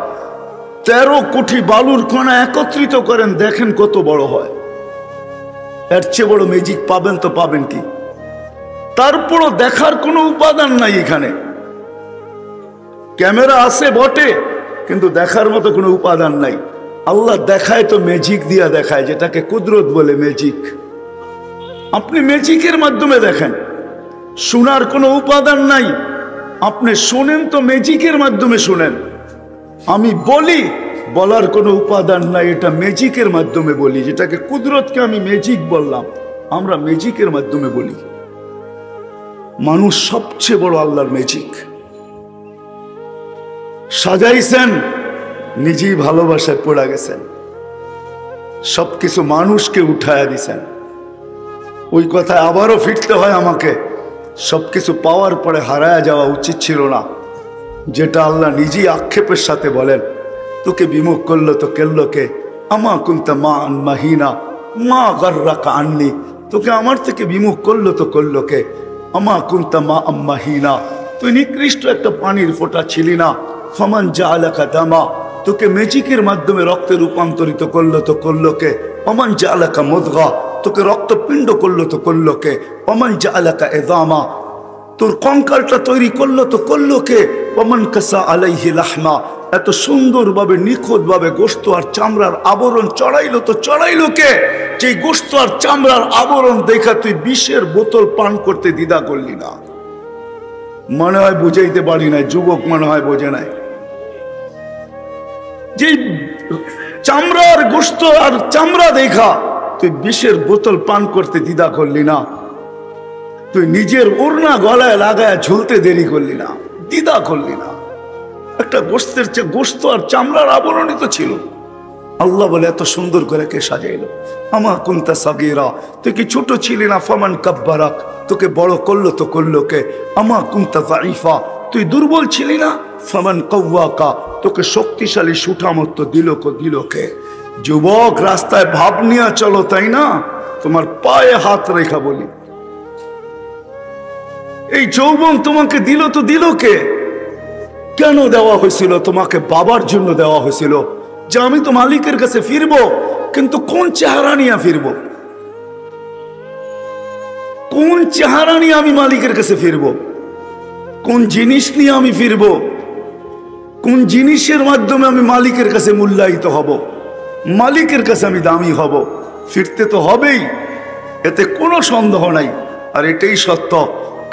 13 কোটি বালুর কণা একত্রিত করেন, দেখেন কত বড় হয়। এর চেয়ে বড় ম্যাজিক পাবেন তো পাবেন কি? তারপরও দেখার কোনো উপাদান নাই এখানে। ক্যামেরা আছে বটে, কিন্তু দেখার মতো কোনো উপাদান নাই। আল্লাহ দেখায় তো ম্যাজিক দিয়া দেখায়, যেটাকে কুদরত বলে, ম্যাজিক। আপনি ম্যাজিকের মাধ্যমে দেখেন, শোনার কোনো উপাদান নাই। আপনি শোনেন তো ম্যাজিকের মাধ্যমে শোনেন। আমি বলি, বলার কোনো উপাদান নাই, এটা ম্যাজিকের মাধ্যমে বলি। যেটাকে কুদরতকে আমি ম্যাজিক বললাম, আমরা ম্যাজিকের মাধ্যমে বলি। মানুষ সবচেয়ে বড় আল্লাহর ম্যাজিক। সাজাইছেন, নিজেই ভালোবাসায় পড়া গেছেন, সবকিছু মানুষকে উঠায়া দিছেন। ওই কথায় আবারও ফিরতে হয় আমাকে, সবকিছু পাওয়ার পরে হারায়া যাওয়া উচিত ছিল না, যেটা আল্লাহ নিজেই আক্ষেপের সাথে বলেন। তোকে বিমুখ করলো তো কেল্লো কে, আমা কুনতা মা আন মাহিনা মা গাররাকা আন্নি। তোকে আমার থেকে বিমুখ করলো তো করলো কে, আমা কুনতা মা আম মাহিনা। তুই নিকৃষ্ট একটা পানির ফোঁটা ছিলি না। ফামান জাআলাকা দামা, তোকে ম্যাজিকের মাধ্যমে রক্তে রূপান্তরিত করলো তো করলো কে। অমান জাআলাকা মুদগা, তোকে রক্তপিণ্ড করলো তো করলো কে। অমান জাআলাকা ইযামা, তোর কঙ্কালটা তৈরি করলো তো করলো কে। অমান কাসা আলাইহি লাহমা, এত সুন্দরভাবে নিখুঁতভাবে গোশত আর চামড়ার আবরণ চড়াইলো তো চড়াইলো কে। যে গোশত আর চামড়ার আবরণ দেখা তুই বিষের বোতল পান করতে দ্বিধা করলি না। মনে হয় বুঝাইতে পারি নাই, যুবক মনে হয় বোঝে নাই। যে চামড়ার গোশত আর চামড়া দেখা তুই বিষের বোতল পান করতে দ্বিধা করলি না। তুই নিজের ওড়না গলায় লাগায় ঝুলতে দেরি করলি না, দ্বিধা করলি না। একটা গোশতের চেয়ে গোশত আর চামড়ার আবরণই তো ছিল। আল্লাহ বলে এত সুন্দর করে কে সাজাইলো। আমা কুনতা সাগীরা, তুই কি ছোট ছিলি না। ফামান কাব্বারাক, তোকে বড় করলো তো করলো কে। আমা কুনতা যায়ীফা, তুই দুর্বল ছিলি না। ফামান কাওয়াকা, তোকে শক্তিশালী সুঠামত্ব দিল কে। যুবক, রাস্তায় ভাব নিয়ে চলো, তাই না? তোমার পায়ে হাত রেখা বলি, এই যৌবন তোমাকে দিল তো দিল কে? কেন দেওয়া হয়েছিল? তোমাকে বাবার জন্য দেওয়া হয়েছিল, যে আমি তো মালিকের কাছে ফিরবো। কিন্তু কোন চেহারা নিয়ে ফিরবো? কোন চেহারা নিয়ে আমি মালিকের কাছে ফিরবো? কোন জিনিস নিয়ে আমি ফিরবো? কোন জিনিসের মাধ্যমে আমি মালিকের কাছে মূল্যায়িত হব, মালিকের কাছে আমি দামি হব? ফিরতে তো হবেই, এতে কোনো সন্দেহ নাই। আর এটাই সত্য,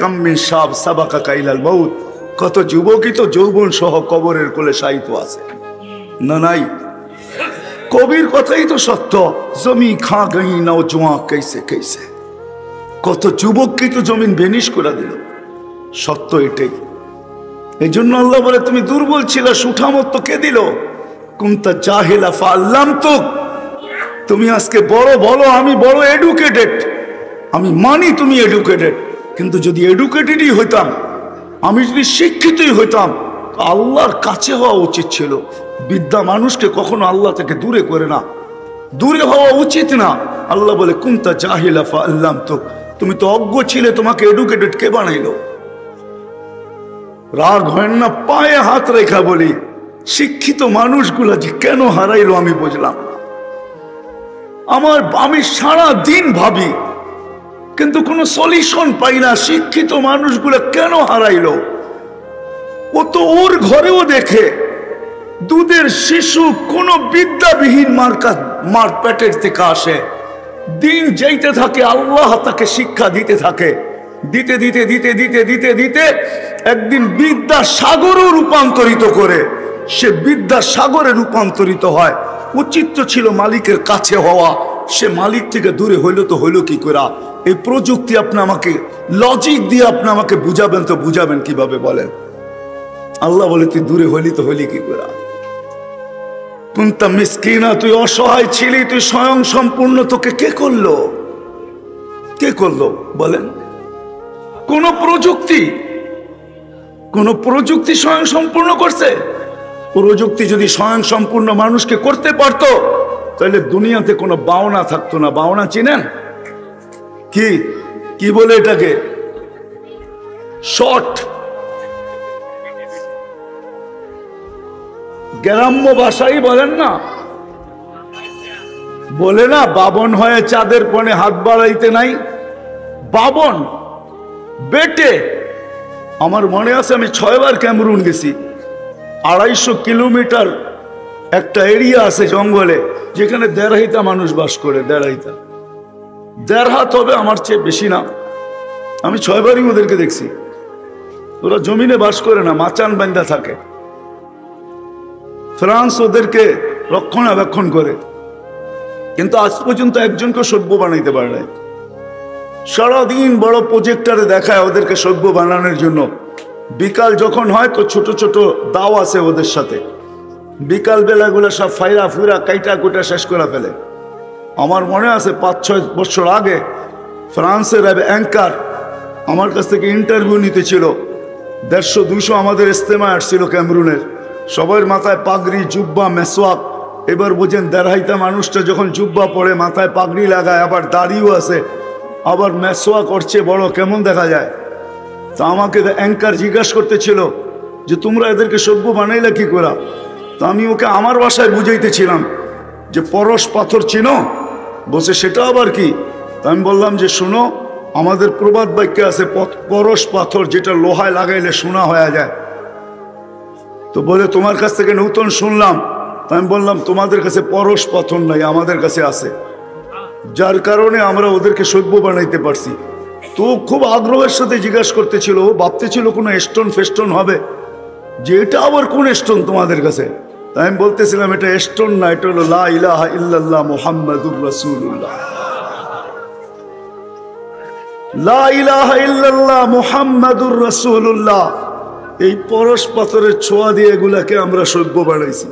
কাম্মিন সাব সাবাকা কাইলাল মউত, কত যুবকই তো যৌবন সহ কবরের কোলে শায়িত আছে না? নাই? কবির কথাই তো সত্য, জমি খা গই নাও জোয়া कैसे कैसे। কত যুবককে তো জমিন ভেনিশ করে দিল। সত্য এটাই। এই জন্য আল্লাহ বলে তুমি দুর্বল ছিল, সুঠামত্ব কে দিল? কুনতা জাহিলা ফাআল্লামতুক, তুমি আজকে বড় বলো আমি বড় এডুকেটেড, আমি মানি তুমি এডুকেটেড। কিন্তু যদি এডুকেটেডই হইতাম, আমি যদি শিক্ষিতই হইতাম, আল্লাহর কাছে হওয়া উচিত ছিল। বিদ্যা মানুষকে কখনো আল্লাহ থেকে দূরে করে না, দূরে হওয়া উচিত না। আল্লাহ বলে কুনতা জাহিলা ফাআল্লামতুক, তুমি তো অজ্ঞ ছিলে, তোমাকে এডুকেটেড কে বানাইলো? রাগ হয় না, পায়ে হাত রেখা বলি, শিক্ষিত মানুষগুলা যে কেন হারাইলো আমি বুঝলাম না। আমি সারা দিন ভাবি, কিন্তু কোনো সলিউশন পাই না। শিক্ষিত মানুষগুলো কেন হারাইলো? ও তো ওর ঘরেও দেখে দুধের শিশু কোন বিদ্যাবিহীন মার পেটের থেকে আসে, দিন যাইতে থাকে, আল্লাহ তাকে শিক্ষা দিতে থাকে, দিতে দিতে দিতে দিতে দিতে দিতে একদিন বিদ্যা সাগরও রূপান্তরিত করে, সে বিদ্যা সাগরে রূপান্তরিত হয়। উচিত ছিল মালিকের কাছে হওয়া, সে মালিক থেকে দূরে হইল তো হইল কি করে? এই প্রযুক্তি আপনি আমাকে লজিক দিয়ে আপনি আমাকে বুঝাবেন, তো বুঝাবেন কিভাবে বলেন? আল্লাহ বলে তুই দূরে হইলি তো হইলি কি করে? কুনতা মিসকিনা, তুই অসহায় ছিলি, তুই স্বয়ং সম্পূর্ণ। তোকে কে করলো? কে করলো বলেন? কোন প্রযুক্তি স্বয়ং সম্পূর্ণ করছে? প্রযুক্তি যদি স্বয়ং সম্পূর্ণ মানুষকে করতে পারতো, তাহলে দুনিয়াতে কোনো বাওনা থাকতো না। বাওনা চিনেন? কি বলে এটাকে? শর্ট, গ্রাম্য ভাষাই বলেন না, বলে না বাবন হয়ে চাঁদের পণে হাত বাড়াইতে নাই। বাবন বেটে, আমার মনে আছে আমি 6 বার ক্যামেরুন গেছি। 250 কিলোমিটার একটা এরিয়া আছে জঙ্গলে, যেখানে 1.5 হাইতা মানুষ বাস করে। 1.5 হাইতা, 1.5 হাত হবে, আমার চেয়ে বেশি না। আমি 6 বারই ওদেরকে দেখছি। ওরা জমিনে বাস করে না, মাচান বান্ধা থাকে। ফ্রান্স ওদেরকে রক্ষণাবেক্ষণ করে, কিন্তু আজ পর্যন্ত একজনকে সভ্য বানাইতে পারে নাই। সারাদিন বড় প্রজেক্টরে দেখায় ওদেরকে সভ্য বানানোর জন্য। বিকাল যখন হয় তো ছোট ছোট দাও আছে ওদের সাথে, বিকাল বেলাগুলো সব ফাইরা ফুরা কাইটা কুটা শেষ করে ফেলে। আমার মনে আছে 5-6 বছর আগে ফ্রান্সের অ্যাঙ্কার আমার কাছ থেকে ইন্টারভিউ নিতে ছিল। 150-200 আমাদের ইস্তেমা আসছিল ক্যামরুনের। সবার মাথায় পাগড়ি, জুব্বা, মেসওয়াক। এবার বোঝেন দেড়হাইতা মানুষটা যখন জুব্বা পরে, মাথায় পাগড়ি লাগায়, আবার দাড়িও আছে, আবার মেসওয়াক করছে, বড় কেমন দেখা যায়। তা আমাকে অ্যাঙ্কার জিজ্ঞাসা করতেছিল যে তোমরা এদেরকে সভ্য বানাইলে কি করা। তা আমি ওকে আমার ভাষায় বুঝাইতেছিলাম যে পরশ পাথর চিনো? বসে সেটা আবার কি? তা আমি বললাম যে শোনো, আমাদের প্রবাদ বাক্যে আছে পরশ পাথর, যেটা লোহায় লাগাইলে সোনা হয়ে যায়। তো বলে তোমার কাছ থেকে নতুন শুনলাম। তা আমি বললাম তোমাদের কাছে পরশ পাথর নাই, আমাদের কাছে আছে, যার কারণে আমরা ওদেরকে সভ্য বানাইতে পারছি। তো খুব আগ্রহের সাথে জিজ্ঞাসা করতেছিল, ও ভাবতেছিল কোনো স্টোন ফেস্টোন হবে, যে এটা আবার কোন স্টোন তোমাদের কাছে। তাই আমি বলতেছিলাম এটা স্টোন না, এটা হলো লা ইলাহা ইল্লাল্লাহ মুহাম্মাদুর রাসূলুল্লাহ। লা ইলাহা ইল্লাল্লাহ মুহাম্মাদুর রাসূলুল্লাহ, এই পরশ পাথরের ছোঁয়া দিয়ে এগুলাকে আমরা সভ্য বানাইছি।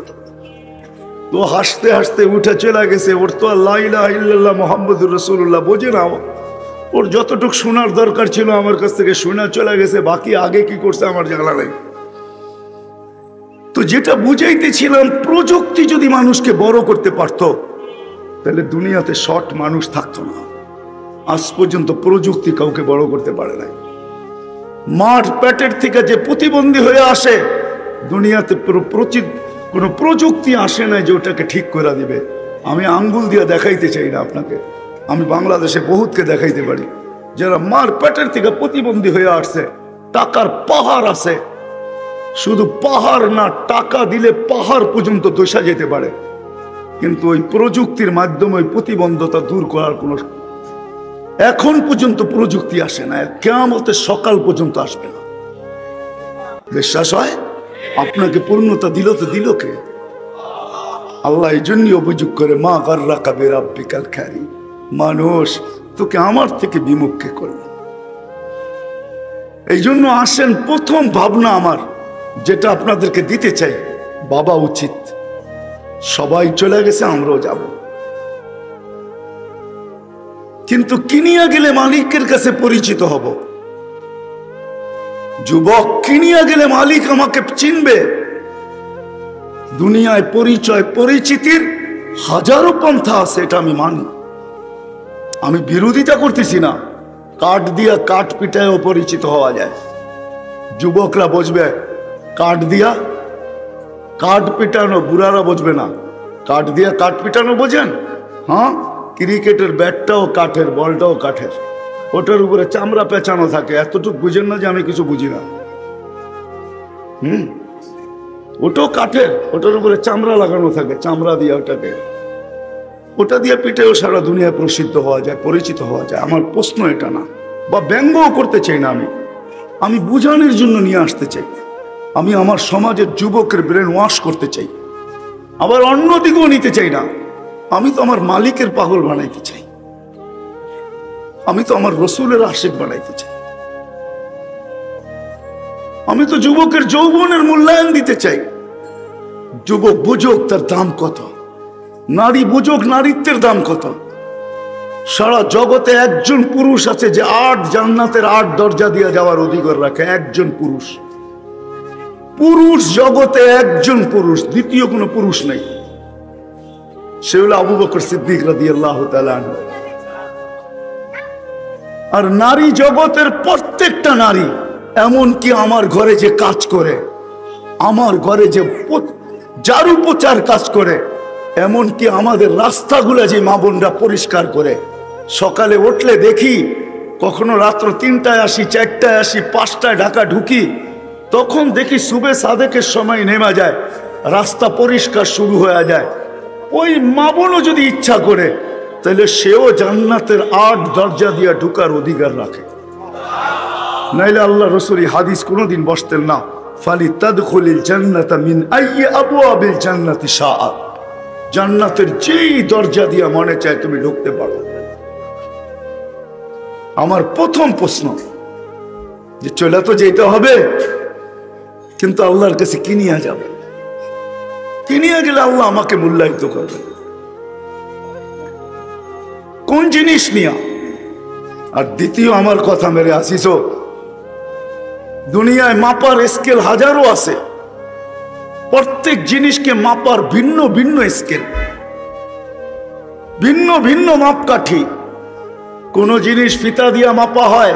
তো হাসতে হাসতে উঠে চলে গেছে। ওর তো লা ইলাহা ইল্লাল্লাহ মুহাম্মাদুর রাসূলুল্লাহ বোঝে না, ওর যতটুকু শোনার দরকার ছিল আমার কাছ থেকে শোনা চলে গেছে, বাকি আগে কি করছে আমার জানা নেই। তো যেটা বুঝাইতেছিলাম, প্রযুক্তি যদি মানুষকে বড় করতে পারতো তাহলে দুনিয়াতে শর্ট মানুষ থাকতো না। আজ পর্যন্ত প্রযুক্তি কাউকে বড় করতে পারে নাই। মাঠ পেটের থেকে যে প্রতিবন্ধী হয়ে আসে, দুনিয়াতে কোনো প্রযুক্তি আসে না যে ওটাকে ঠিক করে দিবে। আমি আঙ্গুল দিয়ে দেখাইতে চাই না আপনাকে, আমি বাংলাদেশে বহুতকে দেখাইতে পারি যারা মার পেটের থেকে প্রতিবন্ধী হয়ে আসছে, টাকার পাহাড় আছে, শুধু পাহাড় না, টাকা দিলে পাহাড় পর্যন্ত দোষা যেতে পারে, কিন্তু ওই প্রযুক্তির মাধ্যমে ওই প্রতিবন্ধতা দূর করার কোনো এখন পর্যন্ত প্রযুক্তি আসে না, কিয়ামতের সকাল পর্যন্ত আসবে না। বিশ্বাস হয়? আপনাকে পূর্ণতা দিল তো দিল কে? আল্লাহ এই জন্যই অভিযোগ করে, মা গাররাকা বিরাব্বিকাল কারীম, মানুষ তোকে আমার থেকে বিমুখ কে করবে। এই জন্য আসেন, প্রথম ভাবনা আমার যেটা আপনাদেরকে দিতে চাই, বাবা উচিত, সবাই চলে গেছে, আমরাও যাব, কিন্তু কিনিয়া গেলে মালিকের কাছে পরিচিত হব। যুবক, কিনিয়া গেলে মালিক আমাকে চিনবে। দুনিয়ায় পরিচয় পরিচিতির হাজারো পন্থা আছে, এটা আমি মানি, আমি বিরোধিতা করতেছি না। কাঠ দিয়া কাঠ পিটায়ও পরিচিত হওয়া যায়। যুবকরা বুঝবে কাঠ দিয়া কাঠ পিটানো, বুড়ারা বুঝবে না। কাঠ দিয়া কাঠ পিটানো বোঝেন? হ্যাঁ, ক্রিকেটের ব্যাটটাও কাঠের, বলটাও কাঠের, ওটার উপরে চামড়া পেঁচানো থাকে। এতটুকু বুঝেন না যে আমি কিছু বুঝি না? ওটাও কাঠের, ওটার উপরে চামড়া লাগানো থাকে, চামড়া দিয়ে ওটা দিয়ে পিঠেও সারা দুনিয়ায় প্রসিদ্ধ হওয়া যায়, পরিচিত হওয়া যায়। আমার প্রশ্ন এটা না, বা ব্যঙ্গও করতে চাই না, আমি বুঝানোর জন্য নিয়ে আসতে চাই। আমি আমার সমাজের যুবকের ব্রেন ওয়াশ করতে চাই, আবার অন্যদিকেও নিতে চাই না। আমি তো আমার মালিকের পাগল বানাইতে চাই, আমি তো আমার রসুলের আশিক বানাইতে চাই, আমি তো যুবকের যৌবনের মূল্যায়ন দিতে চাই। যুবক বুঝুক তার দাম কত, নারী বুঝুক নারীত্বের দাম কত। সারা জগতে একজন পুরুষ আছে যে 8 জান্নাতের 8 দরজা দিয়ে যাওয়ার অধিকার রাখে। একজন পুরুষ, পুরুষ জগতে একজন পুরুষ, দ্বিতীয় কোনো পুরুষ নেই। সে হলো আবু বকর সিদ্দিক রাদিয়াল্লাহু তাআলা আনহু। আর নারী জগতের প্রত্যেকটা নারী, এমনকি আমার ঘরে যে কাজ করে, আমার ঘরে যে ঝাড়ু পোছার কাজ করে, এমনকি আমাদের রাস্তাগুলো যে মা বোনরা পরিষ্কার করে, সকালে উঠলে দেখি কখনো রাত্র 3টায় আসি, 4টায় আসি, 5টায় ঢাকা ঢুকি, তখন দেখি সুবে সাদেকের সময় নেমে যায়, রাস্তা পরিষ্কার শুরু হয়ে যায়। ওই মা বোনও যদি ইচ্ছা করে তাহলে সেও জান্নাতের 8 দরজা দিয়ে ঢুকার অধিকার রাখে। নাইলে আল্লাহ রসুল হাদিস কোনোদিন বসতেন না, ফালি তাদখুলিল জান্নাতা মিন আইয়ি আবওয়াবিল জান্নাতি শাআত, জান্নাতের যেই দরজা দিয়ে মনে চায় তুমি ঢুকতে পারো। আমার প্রথম প্রশ্ন যে চলে তো যেতে হবে, কিন্তু আল্লাহর কাছে কি নিয়ে যাবে? কি নিয়ে গেলে আল্লাহ আমাকে মূল্যায়িত করবে? কোন জিনিস নিয়ে? আর দ্বিতীয় আমার কথা মেরে আসিস, দুনিয়ায় মাপার স্কেল হাজারো আছে, প্রত্যেক জিনিসকে মাপার ভিন্ন ভিন্ন স্কেল, ভিন্ন ভিন্ন মাপকাঠি। কোন জিনিস ফিতা দিয়া মাপা হয়,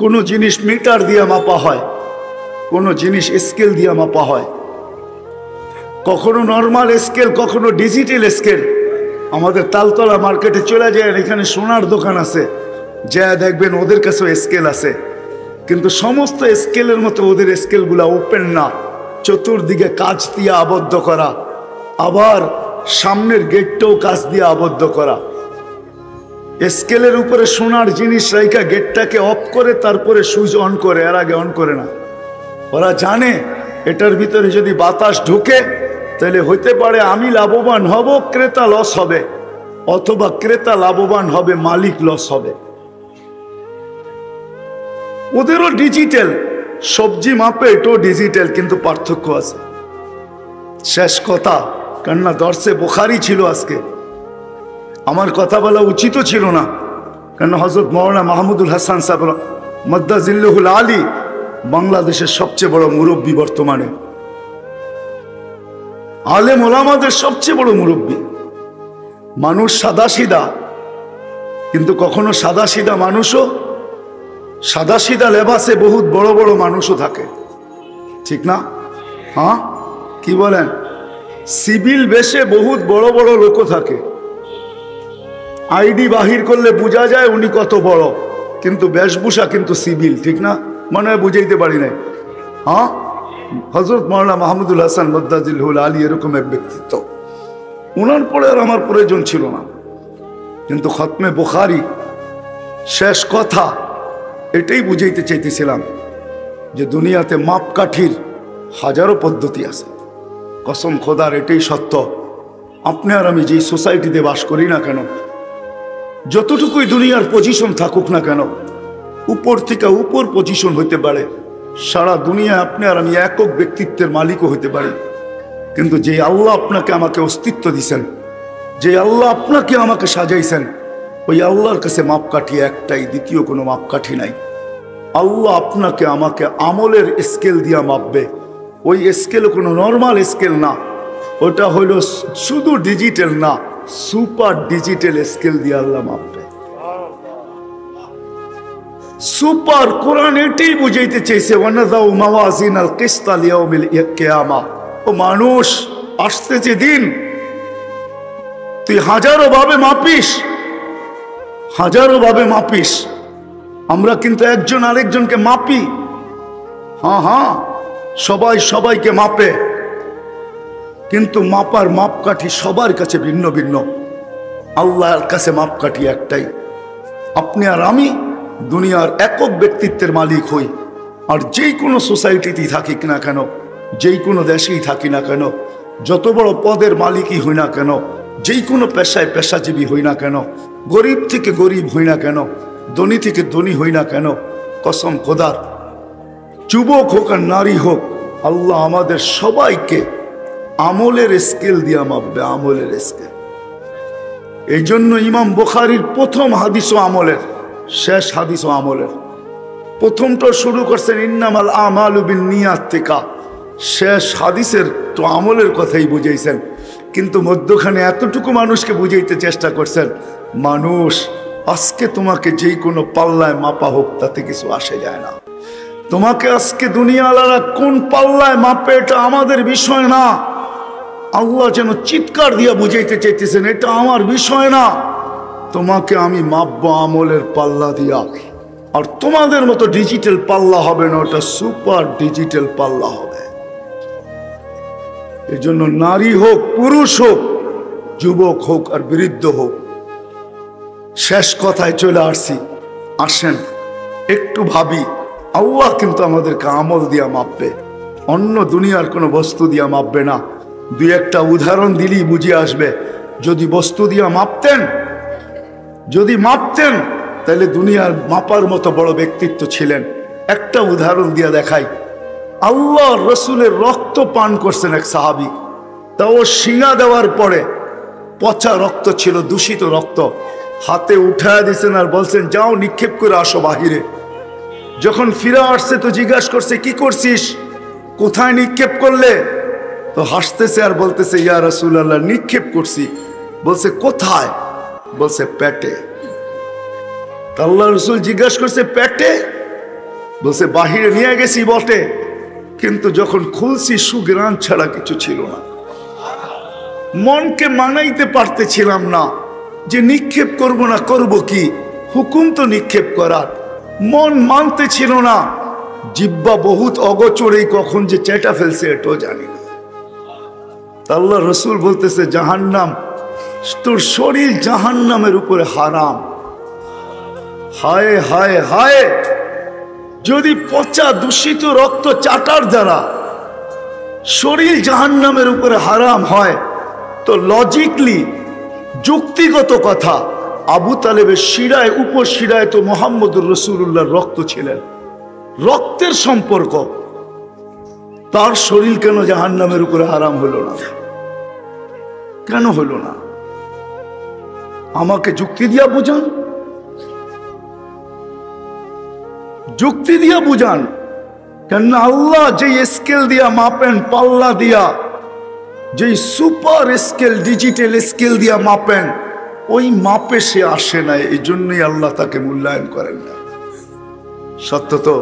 কোন জিনিস মিটার দিয়া মাপা হয়, কোন জিনিস স্কেল দিয়া মাপা হয়, কখনো নর্মাল স্কেল, কখনো ডিজিটাল স্কেল। আমাদের তালতলা মার্কেটে চলে যায়, এখানে সোনার দোকান আছে, যা দেখবেন ওদের কাছেও স্কেল আছে, কিন্তু সমস্ত স্কেলের মতো ওদের স্কেলগুলা ওপেন না, চতুর্দিকে কাঁচ দিয়ে আবদ্ধ করা, আবার সামনের গেটটাও কাঁচ দিয়ে আবদ্ধ করা। স্কেলের উপরে সোনার জিনিস রাইখা গেটটাকে অফ করে তারপরে সুইচ অন করে, এর আগে অন করে না। ওরা জানে এটার ভিতরে যদি বাতাস ঢুকে তাহলে হইতে পারে আমি লাভবান হব, ক্রেতা লস হবে, অথবা ক্রেতা লাভবান হবে, মালিক লস হবে। ওদেরও ডিজিটাল, সবজি মাপে এটাও ডিজিটাল, কিন্তু পার্থক্য আছে। শেষ কথা, কেননা দর্শে বুখারী ছিল আজকে, আমার কথা বলা উচিত ছিল না, কেন হযরত মাওলানা মাহমুদুল হাসান সাহেব মাদ্দাজিল্লাহুল আলী বাংলাদেশের সবচেয়ে বড় মুরব্বী, বর্তমানে আলেম ওলামাদের সবচেয়ে বড় মুরব্বী। মানুষ সাদাসিধা, কিন্তু কখনো সাদাসিধা মানুষও, সাদাসিধা লেবাসে বহুত বড় বড় মানুষও থাকে, ঠিক না? হ্যাঁ, কি বলেন? সিভিল বেশে বহুত বড় বড় লোকও থাকে। আইডি বাহির করলে বোঝা যায় উনি কত বড়, কিন্তু বেশভূষা কিন্তু সিভিল, ঠিক না? মনে হয় বুঝাইতে পারি নাই। হ্যাঁ, হযরত মাওলানা মাহমুদুল হাসান মাদ্দাজিল্লাহুল আলী এরকম এক ব্যক্তিত্ব, ওনার পরে আর আমার প্রয়োজন ছিল না। কিন্তু খতমে বুখারী শেষ কথা এটাই বুঝাইতে চাইতেছিলাম যে দুনিয়াতে মাপকাঠির হাজারো পদ্ধতি আছে। কসম খোদার এটাই সত্য। আপনি আর আমি যেই সোসাইটিতে বাস করি না কেন, যতটুকুই দুনিয়ার পজিশন থাকুক না কেন, উপর থেকে উপর পজিশন হইতে পারে, সারা দুনিয়ায় আপনি আর আমি একক ব্যক্তিত্বের মালিকও হইতে পারি, কিন্তু যে আল্লাহ আপনাকে আমাকে অস্তিত্ব দিছেন, যে আল্লাহ আপনাকে আমাকে সাজাইছেন, ওই আল্লাহর কাছে মাপকাঠি একটাই, দ্বিতীয় কোনো মাপকাঠি নাই। আল্লাহ আপনাকে আমাকে আমলের স্কেল দিয়া মাপবে। ওই স্কেল কোনো নর্মাল স্কেল না, ওটা হইল শুধু ডিজিটাল না, সুপার ডিজিটাল স্কেল দিয়ে আল্লাহ মাপবে। সুপার, কোরআন এটাই বুঝাইতে চাইছে, ওয়ানাযাউ মাওয়াজিনাল কিসতা লিয়াউমিল কিয়ামা। ও মানুষ, আসতেছে দিন, তুই হাজারো ভাবে মাপিস, হাজারো ভাবে মাপিস। আমরা কিন্তু একজন আরেকজনকে মাপি, হ্যাঁ হ্যাঁ, সবাই সবাইকে মাপে, কিন্তু মাপার মাপকাঠি সবার কাছে ভিন্ন ভিন্ন। আল্লাহর কাছে মাপকাঠি একটাই। আপনি আর আমি দুনিয়ার একক ব্যক্তিত্বের মালিক হই, আর যেই কোনো সোসাইটিতেই থাকি না কেন, যেই কোনো দেশেই থাকি না কেন, যত বড় পদের মালিকই হই না কেন, যেই কোনো পেশায় পেশাজীবী হই না কেন, গরিব থেকে গরিব হই না কেন, ধনী থেকে ধনী হই না কেন, কসম খোদার, যুবক হোক আর নারী হোক, আল্লাহ আমাদের সবাইকে আমলের স্কেল দিয়া মাপবে, আমলের স্কেল। এই জন্য ইমাম বুখারীর প্রথম হাদিসও আমলের, শেষ হাদিসও আমলের। প্রথমটা শুরু করছেন ইন্নামাল আমালু বিন্নিয়াত থেকে, শেষ হাদিসের তো আমলের কথাই বুঝাইছেন, কিন্তু মধ্যখানে এতটুকু মানুষকে বুঝাইতে চেষ্টা করছেন, মানুষ আজকে তোমাকে যেই কোনো পাল্লায় মাপা হোক তাতে কিছু আসে যায় না। তোমাকে আজকে দুনিয়াওয়ালারা কোন পাল্লায় মাপে এটা আমাদের বিষয় না। আল্লাহ যেন চিৎকার দিয়া বুঝাইতে চাইতেছেন, এটা আমার বিষয় না, তোমাকে আমি মাপবো আমলের পাল্লা দিয়া। আর তোমাদের মতো ডিজিটাল পাল্লা হবে না, ওটা সুপার ডিজিটাল পাল্লা হবে। এই জন্য নারী হোক, পুরুষ হোক, যুবক হোক আর বৃদ্ধ হোক, শেষ কথায় চলে আসছি। আসেন একটু ভাবি, আল্লাহ কিন্তু আমাদেরকে আমল দিয়া মাপবে, অন্য দুনিয়ার কোনো বস্তু দিয়া মাপবে না। দুই একটা উদাহরণ দিলেই বুঝে আসবে। যদি বস্তু দিয়া মাপতেন, যদি মাপতেন তাহলে দুনিয়ার মাপার মতো বড় ব্যক্তিত্ব ছিলেন। একটা উদাহরণ দিয়ে দেখাই, আল্লাহ রসুলের রক্ত পান করছেন এক সাহাবী, তাও শিঙা দেওয়ার পরে পচা রক্ত ছিল, দূষিত রক্ত, হাতে উঠায় দিয়েছেন আর বলছেন যাও নিক্ষেপ করে আসো বাহিরে। যখন ফিরে আসছে তো জিজ্ঞাসা করছে কি করছিস, কোথায় নিক্ষেপ করলে? তো হাসতেছে আর বলতেছে ইয়া রাসূলুল্লাহ নিক্ষেপ করছি। বলছে কোথায়? বলছে পেটে। আল্লাহ রসুল জিজ্ঞাসা করছে পেটে? বলছে বাহিরে নিয়ে গেছি বটে, কিন্তু যখন খুলছি সুগ্রাণ ছাড়া কিছু ছিল না। মনকে মানাইতে পারতেছিলাম না যে নিক্ষেপ করব না, করব কি, হুকুম তো নিক্ষেপ করার। মন মানতে ছিল না, জিব্বা বহুত অগোচরেই কখন যে চেটা ফেলছে এটাও জানি না। আল্লাহ রসুল বলতেছে জাহান্নাম, তোর শরীর জাহান্নামের উপরে হারাম। হায় হায় হায়, যদি পচা দূষিত রক্ত চাটার দ্বারা শরীর জাহান্নামের উপরে হারাম হয়, তো লজিকলি যুক্তিগত কথা, আবু তালেবের শিরায় উপশিরায় তো মুহাম্মদুর রাসূলুল্লাহর রক্ত ছিলেন, রক্তের সম্পর্ক, তার শরীর কেন জাহান্নামের উপরে হারাম হলো না? কেন হলো না? আমাকে যুক্তি দিয়া বুঝান, যুক্তি দিয়া বুঝান। কেন আল্লাহ যে স্কেল দিয়া মাপেন, পাল্লা দিয়া, যে সুপার স্কেল ডিজিটাল স্কেল দিয়া মাপেন, ওই মাপে সে আসে না, এই জন্যই আল্লাহ তাকে মূল্যায়ন করেন না। সত্য তো?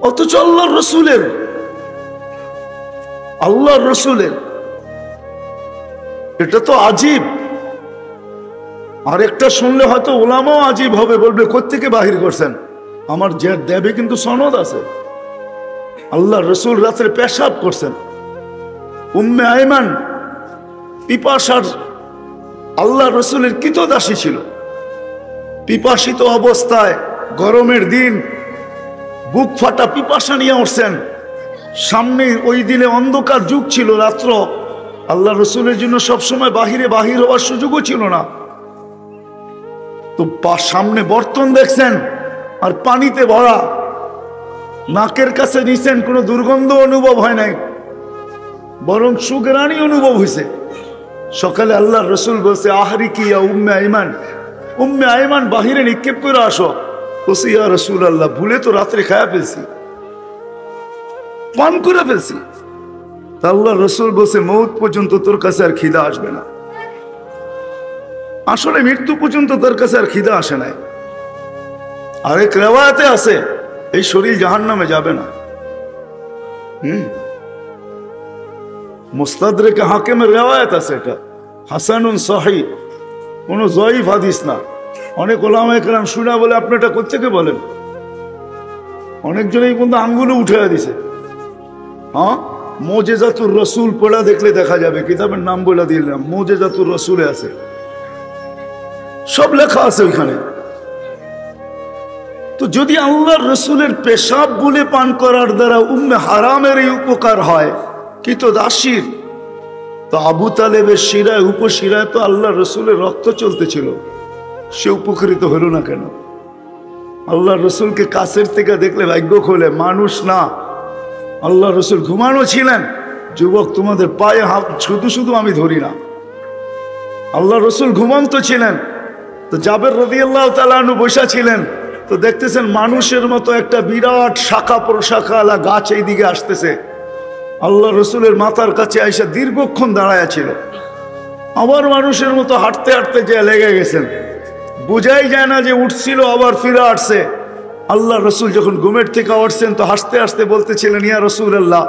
অথচ আল্লাহর রসুলের এটা তো আজীব। আরেকটা শুনলে হয়তো ওলামাও আজীব হবে, বলবে কোত্থেকে বাহির করছেন। আমার যে দেবে কিন্তু সনদ আছে। আল্লাহ রসুল রাত্রে পেশাব করছেন, উম্মে আয়মান পিপাসার, আল্লাহ রসুলের কৃতদাসী ছিল, পিপাসিত অবস্থায় গরমের দিন বুক ফাটা পিপাসা নিয়ে উঠছেন। সামনে ওই দিনে অন্ধকার যুগ ছিল, রাত্র, আল্লাহ রসুলের জন্য সবসময় বাহির হওয়ার সুযোগও ছিল না। তো সামনে বর্তন দেখছেন আর পানিতে ভরা, নাকের কাছে নিছেন, কোনো দুর্গন্ধ অনুভব হয় নাই, বরং সুগ্রাণী অনুভব হয়েছে। সকালে আল্লাহ রসুল বলছে আহরি কি উম্মে আইমান, উম্মে আইমান বাহিরে নিক্ষেপ করে আসো। বলছে ইয়া রাসূলুল্লাহ ভুলে তো রাত্রে খায়া ফেলছি, পান করে ফেলছি। আল্লাহ রসুল বলছে মৌত পর্যন্ত তোর কাছে আর খিদা আসবে না। আসলে মৃত্যু পর্যন্ত তার কাছে আর খিদা আসে নাই। আরেক রেওয়ায়াতে আছে এই শরীর জাহান্নামে যাবে না। মুস্তাদরেকে হাকিমের রেওয়ায়াত আছে, এটা হাসানুন সহিহ, কোনো জয়ীফ হাদিস না। অনেক ওলামায়ে কেরাম শুনা বলে আপনি এটা কোত্থেকে বলেন, অনেকজনই কিন্তু আঙ্গুলে উঠে দিছে। মুজিজাতুর রাসূল পড়া দেখলে দেখা যাবে, কিতাবের নাম বলে দিলাম, মুজিজাতুর রাসূলে আছে, সব লেখা আছে ওইখানে। তো যদি আল্লাহর রসুলের পেশাব বলে পান করার দ্বারা উম্মে হারামের এই উপকার হয়, কৃতদাসীর, তো আবু তালেবের শিরায় উপশিরায় তো আল্লাহর রসুলের রক্ত চলতেছিল, সে উপকৃত হলো না কেন? আল্লাহর রসুলকে কাছের থেকে দেখলে ভাগ্য খোলে, মানুষ না। আল্লাহ রসুল ঘুমানো ছিলেন। যুবক তোমাদের পায়ে হাত শুধু আমি ধরি না, আল্লাহ রসুল ঘুমন্ত ছিলেন। তো জাবের রাদিয়াল্লাহু তাআলা আনহু বসা ছিলেন, তো দেখতেছেন মানুষের মতো একটা বিরাট শাখা প্রশাখাওয়ালা গাছ এই দিকে আসতেছে। আল্লাহ রসুলের মাথার কাছে আইসা দীর্ঘক্ষণ দাঁড়ায়া ছিল। আবার মানুষের মতো হাঁটতে হাঁটতে যে লেগে গেছেন, বোঝাই যায় না যে উঠছিল আবার ফিরে আসছে। আল্লাহ রসুল যখন ঘুমের থেকে উঠছেন তো হাসতে হাসতে বলতেছিলেন ইয়া রাসূলুল্লাহ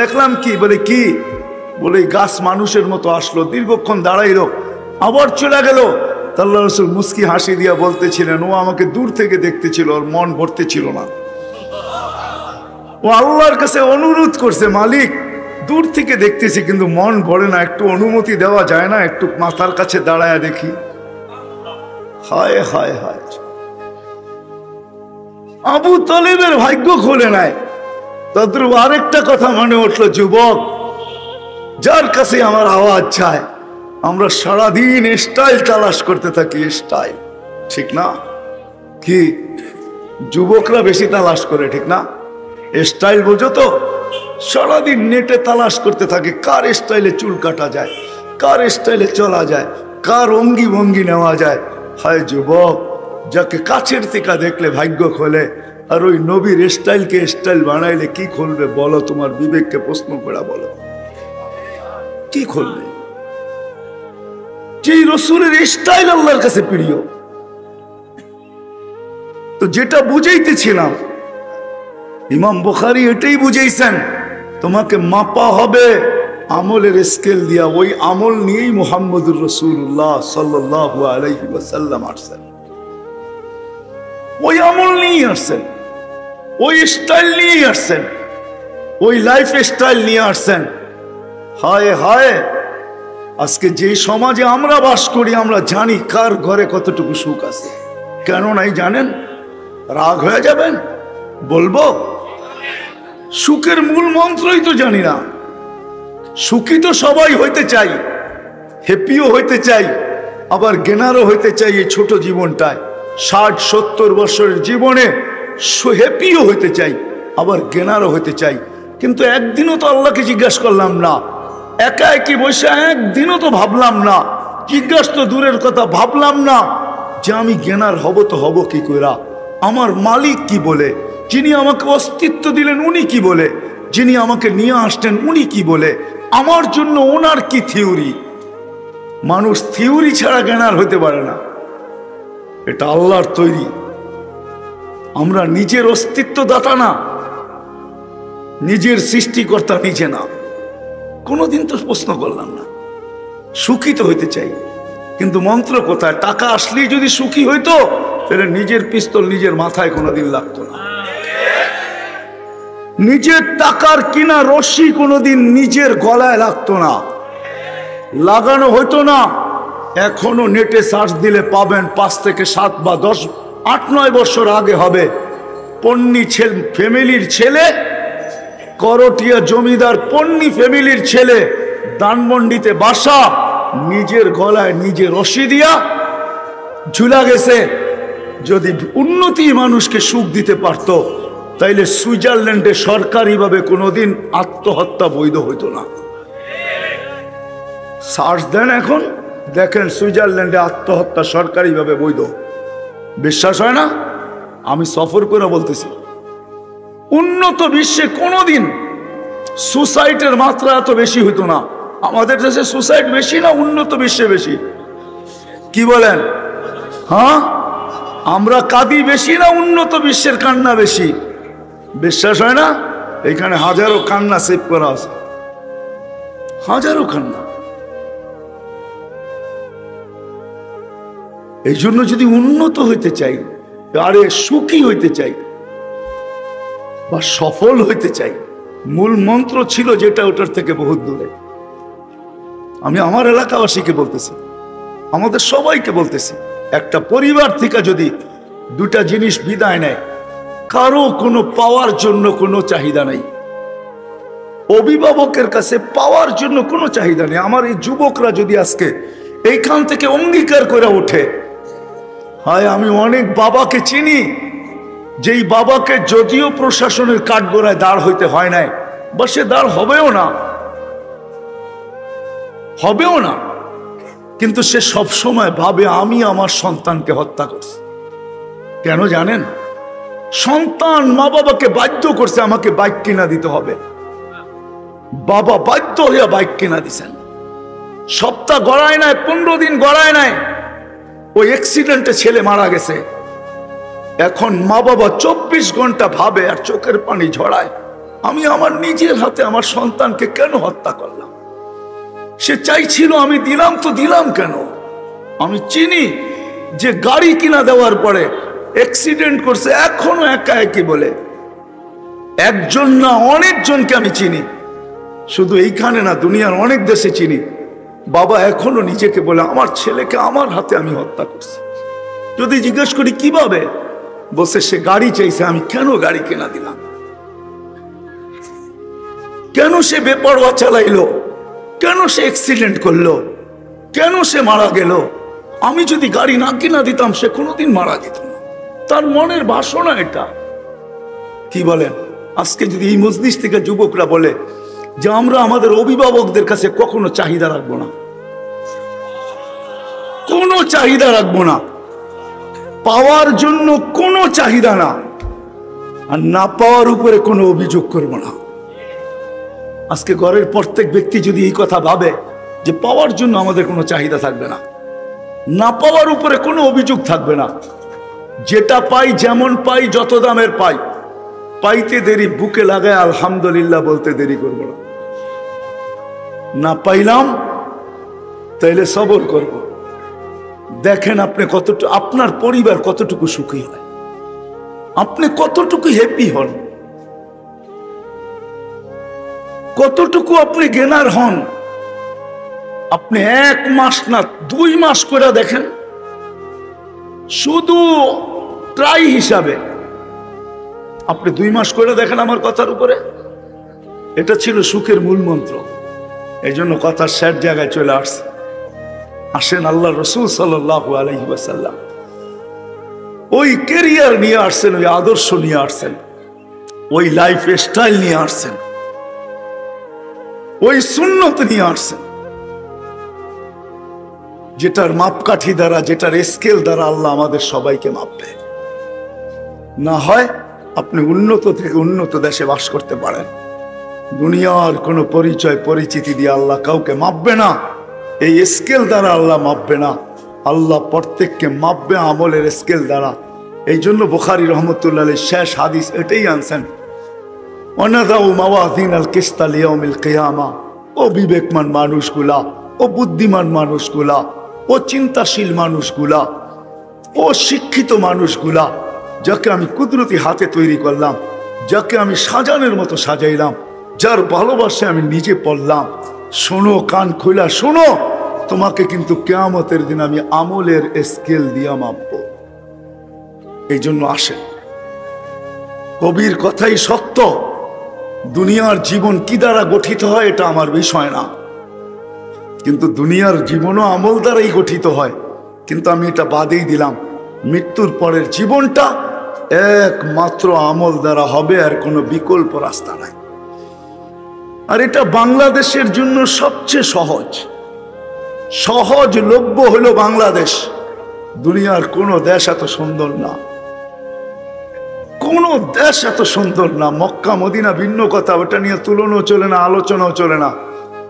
দেখলাম কি? বলে কি? বলে গাছ মানুষের মতো আসলো, দীর্ঘক্ষণ দাঁড়াইলো, আবার চলে গেল। আল্লাহ রসুল মুস্কি হাসি দিয়া বলতেছিলেন ও আমাকে দূর থেকে দেখতেছিল, ওর মন ভরতে ছিল না। ও আল্লাহর কাছে অনুরোধ করছে, মালিক দূর থেকে দেখতেছি কিন্তু মন ভরে না, একটু অনুমতি দেওয়া যায় না, একটু মাথার কাছে দাঁড়ায় দেখি। হায় হায় হায়, আবু তালেবের ভাগ্য খোলে নাই। তাদের আরেকটা কথা মনে উঠলো, যুবক যার কাছে আমার আওয়াজ চায় আমরা সারাদিন স্টাইল তালাশ করতে থাকি, স্টাইল, ঠিক না? কি যুবকরা বেশি তালাশ করে, ঠিক না? স্টাইল বোঝো তো? সারাদিন নেটে তালাশ করতে থাকে কার স্টাইলে চুল কাটা যায়, কার স্টাইলে চলা যায়, কার অঙ্গি ভঙ্গি নেওয়া যায়। হায় যুবক, যাকে কাছের থেকে দেখলে ভাগ্য খোলে, আর ওই নবীর স্টাইলকে স্টাইল বানাইলে কি খুলবে বলো? তোমার বিবেককে প্রশ্ন করে বলো, কি খুলবে? যে রসুলের স্টাইল আল্লাহর কাছে প্রিয়। তো যেটা বুঝাইতেছিলাম, ইমাম বুখারী এটাই বুঝাইছেন, তোমাকে মাপা হবে আমলের স্কেল দিয়া। ওই আমল নিয়েই মুহাম্মদুর রাসূলুল্লাহ সাল্লাল্লাহু আলাইহি ওয়াসাল্লাম আসছেন, ওই আমল নিয়েই আসছেন, ওই স্টাইল নিয়েই আসছেন, ওই লাইফ স্টাইল নিয়ে আসছেন। হায় হায়, আজকে যে সমাজে আমরা বাস করি, আমরা জানি কার ঘরে কতটুকু সুখ আছে। কেন নাই জানেন? রাগ হয়ে যাবেন বলবো? সুখের মূল মন্ত্রই তো জানি না। সুখী তো সবাই হইতে চাই, হ্যাপিও হইতে চাই, আবার জ্ঞানারও হইতে চাই। এই ছোট জীবনটায় 60-70 বছরের জীবনে হ্যাপিও হইতে চাই, আবার জ্ঞানারও হইতে চাই। কিন্তু একদিনও তো আল্লাহকে জিজ্ঞাসা করলাম না, একা একই বসে একদিনও তো ভাবলাম না, জিজ্ঞাসা তো দূরের কথা, ভাবলাম না যে আমি জ্ঞানার হব তো হব কি কইরা, আমার মালিক কি বলে, যিনি আমাকে অস্তিত্ব দিলেন উনি কি বলে, যিনি আমাকে নিয়ে আসতেন উনি কি বলে, আমার জন্য ওনার কি থিওরি। মানুষ থিওরি ছাড়া জ্ঞানার হতে পারে না, এটা আল্লাহর তৈরি। আমরা নিজের অস্তিত্ব দাতা না, নিজের সৃষ্টিকর্তা নিজে না। কোনোদিন তো প্রশ্ন করলাম না। সুখী তো হইতে চাই, কিন্তু মন্ত্র কোথায়? টাকা আসলেই যদি সুখী হইতো তাহলে নিজের পিস্তল নিজের মাথায় কোনোদিন লাগতো না, নিজের টাকার কিনা রশি কোনোদিন নিজের গলায় লাগতো না, লাগানো হইতো না। এখনো নেটে সার্চ দিলে পাবেন 5 থেকে 7 বা 10, 8-9 বছর আগে হবে, পন্নী ফ্যামিলির ছেলে, করটিয়া জমিদার পন্নী ফ্যামিলির ছেলে, ধানমন্ডিতে বাসা, নিজের গলায় নিজে রশি দিয়া ঝুলা গেছে। যদি উন্নতি মানুষকে সুখ দিতে পারত, তাইলে সুইজারল্যান্ডে সরকারিভাবে কোনোদিন আত্মহত্যা বৈধ হইতো না। সার্চ দেন, এখন দেখেন সুইজারল্যান্ডে আত্মহত্যা সরকারিভাবে বৈধ। বিশ্বাস হয় না? আমি সফর করে বলতেছি, উন্নত বিশ্বে কোনোদিন সুসাইডের মাত্রা এত বেশি হইতো না। আমাদের দেশে সুসাইড বেশি না উন্নত বিশ্বে বেশি? কি বলেন? হ্যাঁ, আমরা কাঁদি বেশি না উন্নত বিশ্বের কান্না বেশি? বিশ্বাস হয় না? এখানে হাজারো কান্না সেভ করা আছে, হাজারো কান্না। এই জন্য যদি উন্নত হইতে চাই, আরে সুখী হইতে চাই বা সফল হইতে চাই, মূল মন্ত্র ছিল যেটা, ওটার থেকে বহুত দূরে। আমি আমার এলাকাবাসীকে বলতেছি, আমাদের সবাইকে বলতেছি, একটা পরিবার থেকে যদি 2টা জিনিস বিদায় নেয়, কারো কোনো পাওয়ার জন্য কোনো চাহিদা নেই, অভিভাবকের কাছে পাওয়ার জন্য কোনো চাহিদা নেই। আমার এই যুবকরা যদি আজকে এইখান থেকে অঙ্গীকার করে ওঠে, হায় আমি অনেক বাবাকে চিনি, যেই বাবাকে যদিও প্রশাসনের কাঠগড়ায় দাঁড় হইতে হয় নাই, বা সে দাঁড় হবেও না, হবেও না, কিন্তু সে সব সময় ভাবে আমি আমার সন্তানকে হত্যা করছি। কেন জানেন? সন্তান মা বাবাকে বাধ্য করছে আমাকে বাইক কিনা দিতে হবে। বাবা বাধ্য হইয়া বাইক কিনা দিছেন, সপ্তাহ গড়ায় নাই, 15 দিন গড়ায় নাই, ওই অ্যাক্সিডেন্টে ছেলে মারা গেছে। এখন মা বাবা 24 ঘন্টা ভাবে আর চোখের পানি ঝরায়, আমি আমার নিজের হাতে আমার সন্তানকে কেন হত্যা করলাম? সে চাইছিল, আমি দিলাম তো দিলাম কেন? আমি চিনি যে গাড়ি কিনা দেওয়ার পরে অ্যাক্সিডেন্ট করছে, এখনো একা একই বলে, একজন না অনেকজনকে আমি চিনি, শুধু এইখানে না দুনিয়ার অনেক দেশে চিনি। বাবা এখনো নিজেকে বলে আমার ছেলেকে আমার হাতে আমি হত্যা করছি। যদি জিজ্ঞেস করি কিভাবে, বসে সে গাড়ি চাইছে, আমি কেন গাড়ি কেনা দিলাম? কেন সে বেপরোয়া চালাইলো? কেন সে অ্যাক্সিডেন্ট করলো? কেন সে মারা গেল? আমি যদি গাড়ি না কিনা দিতাম সে কোনোদিন মারা যেত না। তার মনের বাসনা এটা। কি বলেন? আজকে যদি এই মজলিস থেকে যুবকরা বলে যে আমরা আমাদের অভিভাবকদের কাছে কখনো চাহিদা রাখবো না, কোনো চাহিদা রাখবো না, পাওয়ার জন্য কোনো চাহিদা না, আর না পাওয়ার উপরে কোনো অভিযোগ করবো না। আজকে ঘরের প্রত্যেক ব্যক্তি যদি এই কথা ভাবে যে পাওয়ার জন্য আমাদের কোনো চাহিদা থাকবে না, না পাওয়ার উপরে কোনো অভিযোগ থাকবে না, যেটা পাই যেমন পাই যত দামের পাই, পাইতে দেরি বুকে লাগায় আলহামদুলিল্লাহ বলতে দেরি করব না। না পাইলাম তাইলে সবর করব। দেখেন আপনি কতটুকু, আপনার পরিবার কতটুকু সুখী হয়, আপনি কতটুকু হ্যাপি হন, কতটুকু আপনি গেনার হন। আপনি 1 মাস না 2 মাস করে দেখেন, শুধু ট্রাই হিসাবে আপনি 2 মাস করে দেখেন আমার কথার উপরে। এটা ছিল সুখের মূল মন্ত্র। এই জন্য কথার শেষ জায়গায় চলে আসছে। আসেন আল্লাহ রসুল সাল্লাল্লাহু আলাইহি ওয়াসাল্লাম ওই ক্যারিয়ার নিয়ে আসছেন, ওই আদর্শ নিয়ে আসছেন, ওই লাইফ স্টাইল নিয়ে আসছেন, ওই সুন্নত নিয়ে আসছেন, যেটার মাপকাঠি দ্বারা, যেটার স্কেল দ্বারা আল্লাহ আমাদের সবাইকে মাপবে। না হয় আপনি উন্নত থেকে উন্নত দেশে বাস করতে পারেন, দুনিয়ার কোনো পরিচয় পরিচিতি দিয়ে আল্লাহ কাউকে মাপবে না, এই স্কেল দ্বারা আল্লাহ মাপবে না। আল্লাহ প্রত্যেককে মাপবে আমলের স্কেল দ্বারা। এই জন্য বুখারী রহমতুল্লাহ আলাইহি শেষ হাদিস এটাই আনছেন, ওয়ানাদাউ মাওয়াযিনাল কিসতা লিয়াউমিল কিয়ামা। ও বিবেকমান মানুষগুলা, ও বুদ্ধিমান মানুষগুলা, ও চিন্তাশীল মানুষগুলা, ও শিক্ষিত মানুষগুলা, যাকে আমি কুদরতি হাতে তৈরি করলাম, যাকে আমি সাজানোর মতো সাজাইলাম, যার ভালোবাসে আমি নিজে পড়লাম, শোনো, কান খোলা শোনো, তোমাকে কিন্তু কিয়ামতের দিন আমি আমলের স্কেল দিয়া মাপব। এই জন্য আসেন, কবির কথাই সত্য। দুনিয়ার জীবন কি দ্বারা গঠিত হয় এটা আমার বিষয় না, কিন্তু দুনিয়ার জীবনও আমল দ্বারাই গঠিত হয়। কিন্তু আমি এটা বাদেই দিলাম, মৃত্যুর পরের জীবনটা একমাত্র আমল দ্বারা হবে, আর কোনো বিকল্প রাস্তা নাই। আর এটা বাংলাদেশের জন্য সবচেয়ে সহজলভ্য হলো বাংলাদেশ। দুনিয়ার কোনো দেশ এত সুন্দর না, কোনো দেশ এত সুন্দর না। মক্কা মদিনা ভিন্ন কথা, ওটা নিয়ে তুলনাও চলে না, আলোচনাও চলে না।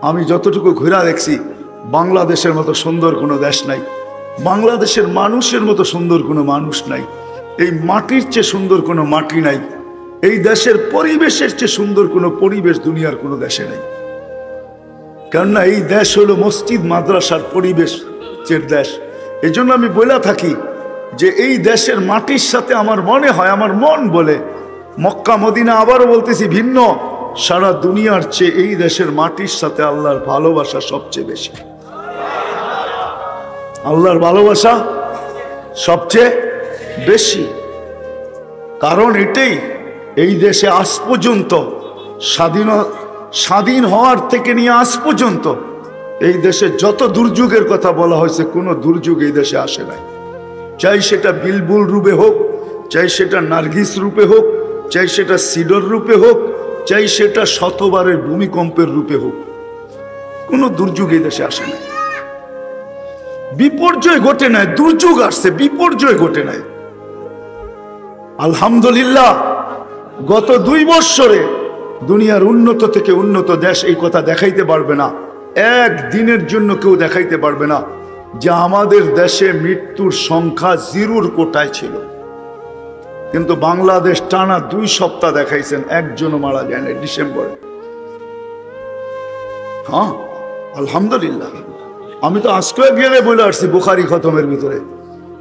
আমি যতটুকু ঘুরে দেখছি, বাংলাদেশের মতো সুন্দর কোনো দেশ নাই, বাংলাদেশের মানুষের মতো সুন্দর কোনো মানুষ নাই, এই মাটির চেয়ে সুন্দর কোনো মাটি নাই, এই দেশের পরিবেশের চেয়ে সুন্দর কোনো পরিবেশ দুনিয়ার কোনো দেশে নেই। কেননা এই দেশ হলো মসজিদ মাদ্রাসার পরিবেশের দেশ। এই জন্য আমি বলে থাকি যে এই দেশের মাটির সাথে আমার মনে হয়, আমার মন বলে, মক্কা মদিনা আবারও বলতেছি ভিন্ন, সারা দুনিয়ার চেয়ে এই দেশের মাটির সাথে আল্লাহর ভালোবাসা সবচেয়ে বেশি। আল্লাহর ভালোবাসা সবচেয়ে বেশি। কারণ এটাই, এই দেশে আজ পর্যন্ত স্বাধীন হওয়ার থেকে নিয়ে আজ পর্যন্ত এই দেশে যত দুর্যোগের কথা বলা হয়েছে, কোনো দুর্যোগ এই দেশে আসে নাই। চাই সেটা বিলবুল রূপে হোক, চাই সেটা নার্গিস রূপে হোক, চাই সেটা সিডর রূপে হোক, চাই সেটা শতবারের ভূমিকম্পের রূপে হোক, কোনো দুর্যোগ এই দেশে আসে নাই। বিপর্যয় ঘটে নাই, দুর্যোগ আসছে, বিপর্যয় ঘটে নাই। আলহামদুলিল্লাহ, গত 2 বৎসরে দুনিয়ার উন্নত থেকে উন্নত দেশ এই কথা দেখাইতে পারবে না, একদিনের জন্য কেউ দেখাইতে পারবে না যে আমাদের দেশে মৃত্যুর সংখ্যা 0-র কোটায় ছিল। কিন্তু বাংলাদেশ টানা 2 সপ্তাহ দেখাইছেন, একজনও মারা যায় না ডিসেম্বরে। হ্যাঁ আলহামদুলিল্লাহ। আমি তো আজকে গেলে বলে আসছি বুখারী খতমের ভিতরে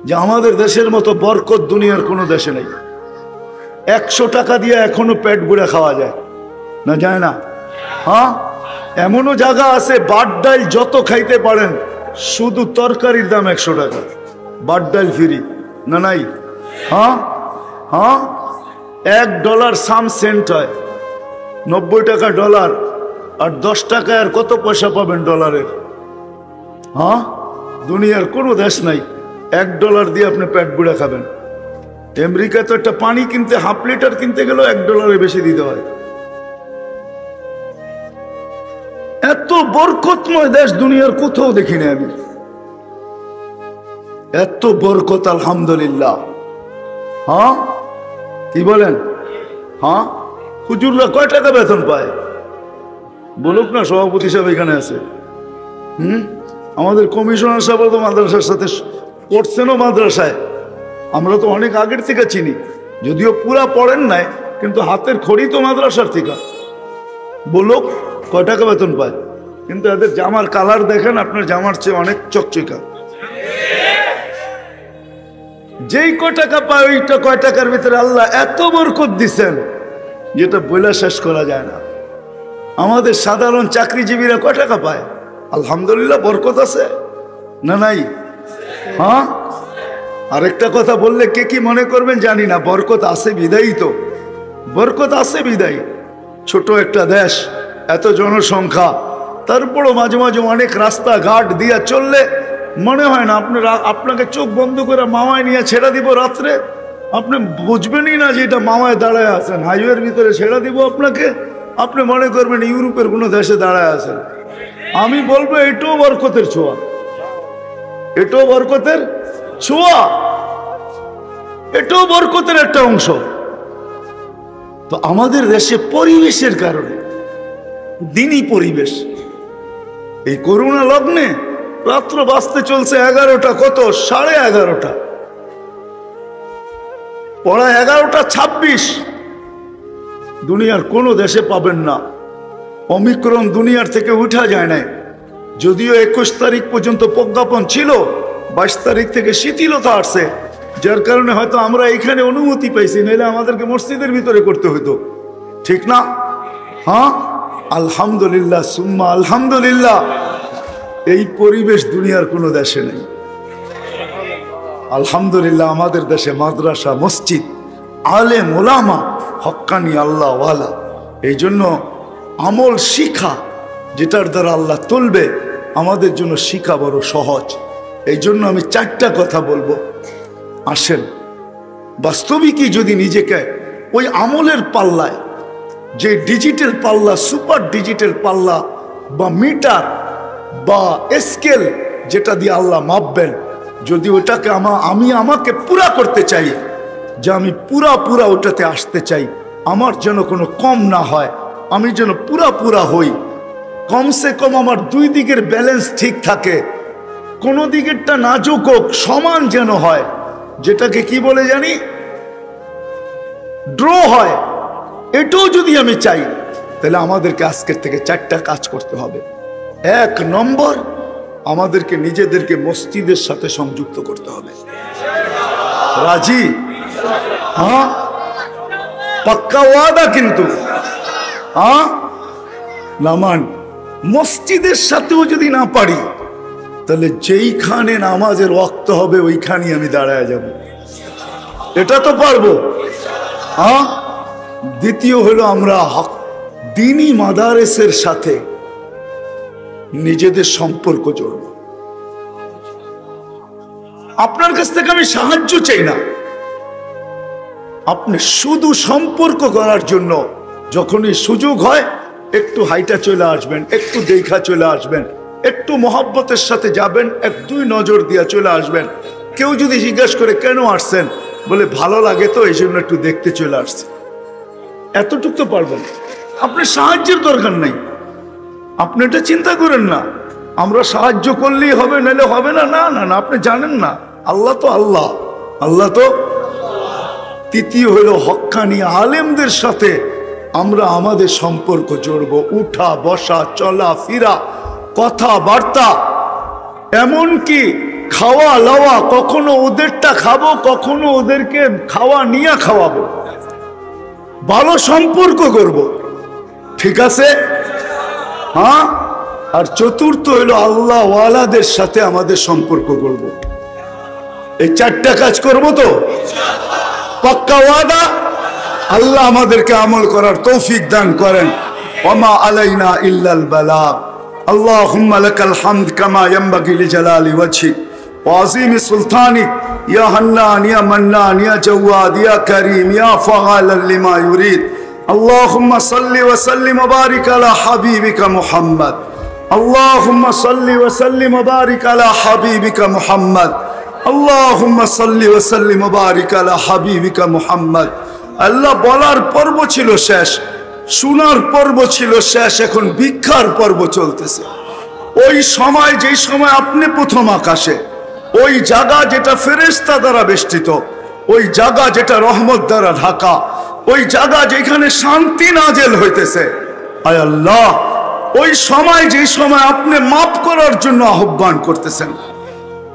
যে আমাদের দেশের মতো বরকত দুনিয়ার কোনো দেশে নেই। 100 টাকা দিয়ে এখনো পেট ভরে খাওয়া যায় না, যায় না? হ্যাঁ, এমনও জায়গা আছে ভাত ডাল যত খাইতে পারেন, শুধু তরকারির দাম 100 টাকা, ভাত ডাল ফ্রি না, নাই? হ্যাঁ হ্যাঁ, $1 সাম সেন্ট হয়, 90 টাকা ডলার, আর 10 টাকায় আর কত পয়সা পাবেন ডলারের? হ্যাঁ, দুনিয়ার কোনো দেশ নাই $1 দিয়ে আপনি পেট বুড়া খাবেন। আমেরিকা তো একটা পানি কিনতে হাফ লিটার কিনতে গেলেও $1 বেশি দিতে হয়। এত বরকতময় দেশ দুনিয়ার কোথাও দেখিনি আমি, এত বরকত আলহামদুলিল্লাহ। হ্যাঁ কি বলেন? হ্যাঁ হুজুররা কয় টাকা বেতন পায় বলুক না, সভাপতি সাহেব এখানে আছে। আমাদের কমিশনার সাহেব তো মাদ্রাসার সাথে পড়ছেনও মাদ্রাসায়, আমরা তো অনেক আগের থেকে চিনি, যদিও পুরা পড়েন নাই কিন্তু হাতের খড়ি তো মাদ্রাসার থেকে। বলুক কয় টাকা বেতন পায়, কিন্তু এদের জামার কালার দেখেন আপনার জামার চেয়ে অনেক চকচকা। যেই কয় টাকা পায় ওইটা কয় টাকার ভিতরে আল্লাহ এত বরকত দিচ্ছেন যেটা বলে শেষ করা যায় না। আমাদের সাধারণ চাকরিজীবীরা কয় টাকা পায়? আলহামদুলিল্লাহ বরকত আছে না নাই? হ্যাঁ আরেকটা কথা বললে কে কি মনে করবেন জানি না, বরকত আছে বিদায়ী তো, বরকত আছে বিদায়ী। ছোট একটা দেশ, এত জনসংখ্যা, তারপরও মাঝে মাঝে অনেক রাস্তাঘাট দিয়ে চললে মনে হয় না আপনাকে চোখ বন্ধ করে মামায় নিয়ে ছেড়ে দিব রাত্রে, আপনি বুঝবেনই না যে এটা মামায় দাঁড়ায় আছেন। হাইওয়ের ভিতরে ছেড়ে দিব আপনাকে, আপনি মনে করবেন ইউরোপের কোনো দেশে দাঁড়ায় আছেন। আমি বলবো এটাও বরকতের ছোঁয়া, এটাও বরকতের ছোঁয়া, এটাও বরকতের একটা অংশ। তো আমাদের দেশে পরিবেশের কারণে, দিনই পরিবেশ, এই করোনা লগ্নে রাত্র বাজতে চলছে 11টা, কত 11:30, পড়া 11:26। দুনিয়ার কোনো দেশে পাবেন না। অমিক্রন দুনিয়ার থেকে উঠা যায় নাই, যদিও 21 তারিখ পর্যন্ত প্রজ্ঞাপন ছিল, 22 তারিখ থেকে শিথিলতা আসছে, যার কারণে হয়তো আমরা এখানে অনুমতি পাইছি, নাহলে আমাদেরকে মসজিদের ভিতরে করতে হইতো, ঠিক না? হ্যাঁ আলহামদুলিল্লাহ সুম্মা আলহামদুলিল্লাহ। এই পরিবেশ দুনিয়ার কোনো দেশে নেই আলহামদুলিল্লাহ। আমাদের দেশে মাদ্রাসা, মসজিদ, আলেম ওলামা, হক্কানি আল্লাহ ওয়ালা। এই জন্য আমল শিখা, যেটার দ্বারা আল্লাহ তুলবে, আমাদের জন্য শিখা বড় সহজ। এই জন্য আমি 4টা কথা বলবো। আসেন বাস্তবিকই যদি নিজেকে ওই আমলের পাল্লায়, যে ডিজিটাল পাল্লা, সুপার ডিজিটাল পাল্লা বা মিটার বা স্কেল যেটা দিয়ে আল্লাহ মাপবেন, যদি ওটাকে আমাকে পুরা করতে চাই, যে আমি পুরা ওটাতে আসতে চাই, আমার যেন কোনো কম না হয়, আমি যেন পুরা হই, কমসে কম আমার 2 দিকের ব্যালেন্স ঠিক থাকে, কোনো দিকেরটা নাজুক হোক, সমান যেন হয়, যেটাকে কি বলে জানি, ড্র হয়। এটাও যদি আমি চাই, তাহলে আমাদেরকে আজকের থেকে 4টা কাজ করতে হবে। 1 নম্বর, আমাদেরকে নিজেদেরকে মসজিদের সাথে সংযুক্ত করতে হবে। রাজি? হ্যাঁ পাক্কা ওয়াদা কিন্তু। হ্যাঁ নামান মসজিদের সাথেও যদি না পারি, তাহলে যেইখানে নামাজের ওয়াক্ত হবে ওইখানেই আমি দাঁড়ায় যাব, এটা তো পারবো। হ্যাঁ দ্বিতীয় হলো আমরা দ্বীনি মাদারেসের সাথে নিজেদের সম্পর্ক জড়ব। আপনার কাছ থেকে আমি সাহায্য চাই না, আপনি শুধু সম্পর্ক করার জন্য যখনই সুযোগ হয় একটু হাইটা চলে আসবেন, একটু দেখা চলে আসবেন, একটু মহব্বতের সাথে যাবেন, 1-2 নজর দিয়ে চলে আসবেন। কেউ যদি জিজ্ঞাসা করে কেন আসছেন, বলে ভালো লাগে তো এই জন্য একটু দেখতে চলে আসছে, এতটুকু তো পারবেন। আপনি সাহায্যের দরকার নাই, আপনি এটা চিন্তা করেন না আমরা সাহায্য করলেই হবে নাহলে হবে না, না না না, আপনি জানেন না আল্লাহ তো আল্লাহ, আল্লাহ তো। তৃতীয় হলো হক্কানি আলেমদের সাথে আমরা আমাদের সম্পর্ক জড়ব, উঠা বসা চলা ফিরা কথাবার্তা, এমনকি খাওয়া লাওয়া, কখনো ওদেরটা খাবো, কখনো ওদেরকে খাওয়া নিয়ে খাওয়াবো, ভালো সম্পর্ক করব, ঠিক আছে? হ্যাঁ আর চতুর্থ হলো আল্লাহ ওয়ালাদের সাথে আমাদের সম্পর্ক করব। এই 4টা কাজ করব তো পাক্কা ওয়াদা। আল্লাহ আমাদেরকে আমল করার তৌফিক দান করেন। ওমা আলাইনা ইল্লাল বালাগ। আল্লাহুম্মা লাকাল হামদ কামা ইয়ানবাগি লিজালালি ওয়াজহিক ওয়া আযীমি সুলতানিক ইয়া হান্নান ইয়া মান্নান ইয়া জাওয়াদ ইয়া কারীম ইয়া ফাআলান লিমা ইউরিদ। আল্লাহুম্মা সাল্লি ওয়া সাল্লিম ওয়া বারিক আলা হাবিবিকা মুহাম্মদ। আল্লাহুম্মা সাল্লি ওয়া সাল্লিম ওয়া বারিক আলা হাবিবিকা মুহাম্মদ। আল্লাহুম্মা সাল্লি ওয়া সাল্লিম ওয়া বারিক আলা হাবিবিকা মুহাম্মদ। আল্লাহ বলার পর্ব ছিল শেষ, শোনার পর্ব ছিল শেষ, এখন ভিক্ষার পর্ব চলতেছে। ওই সময়, যেই সময় আপনি প্রথম আকাশে, ওই জায়গা যেটা ফেরেশতা দ্বারা বেষ্টিত, ওই জায়গা যেটা রহমত দ্বারা ঢাকা, ওই জায়গা যেখানে শান্তি নাজেল হইতেছে, আয় আল্লাহ ওই সময়, যেই সময় আপনি মাফ করার জন্য আহ্বান করতেছেন,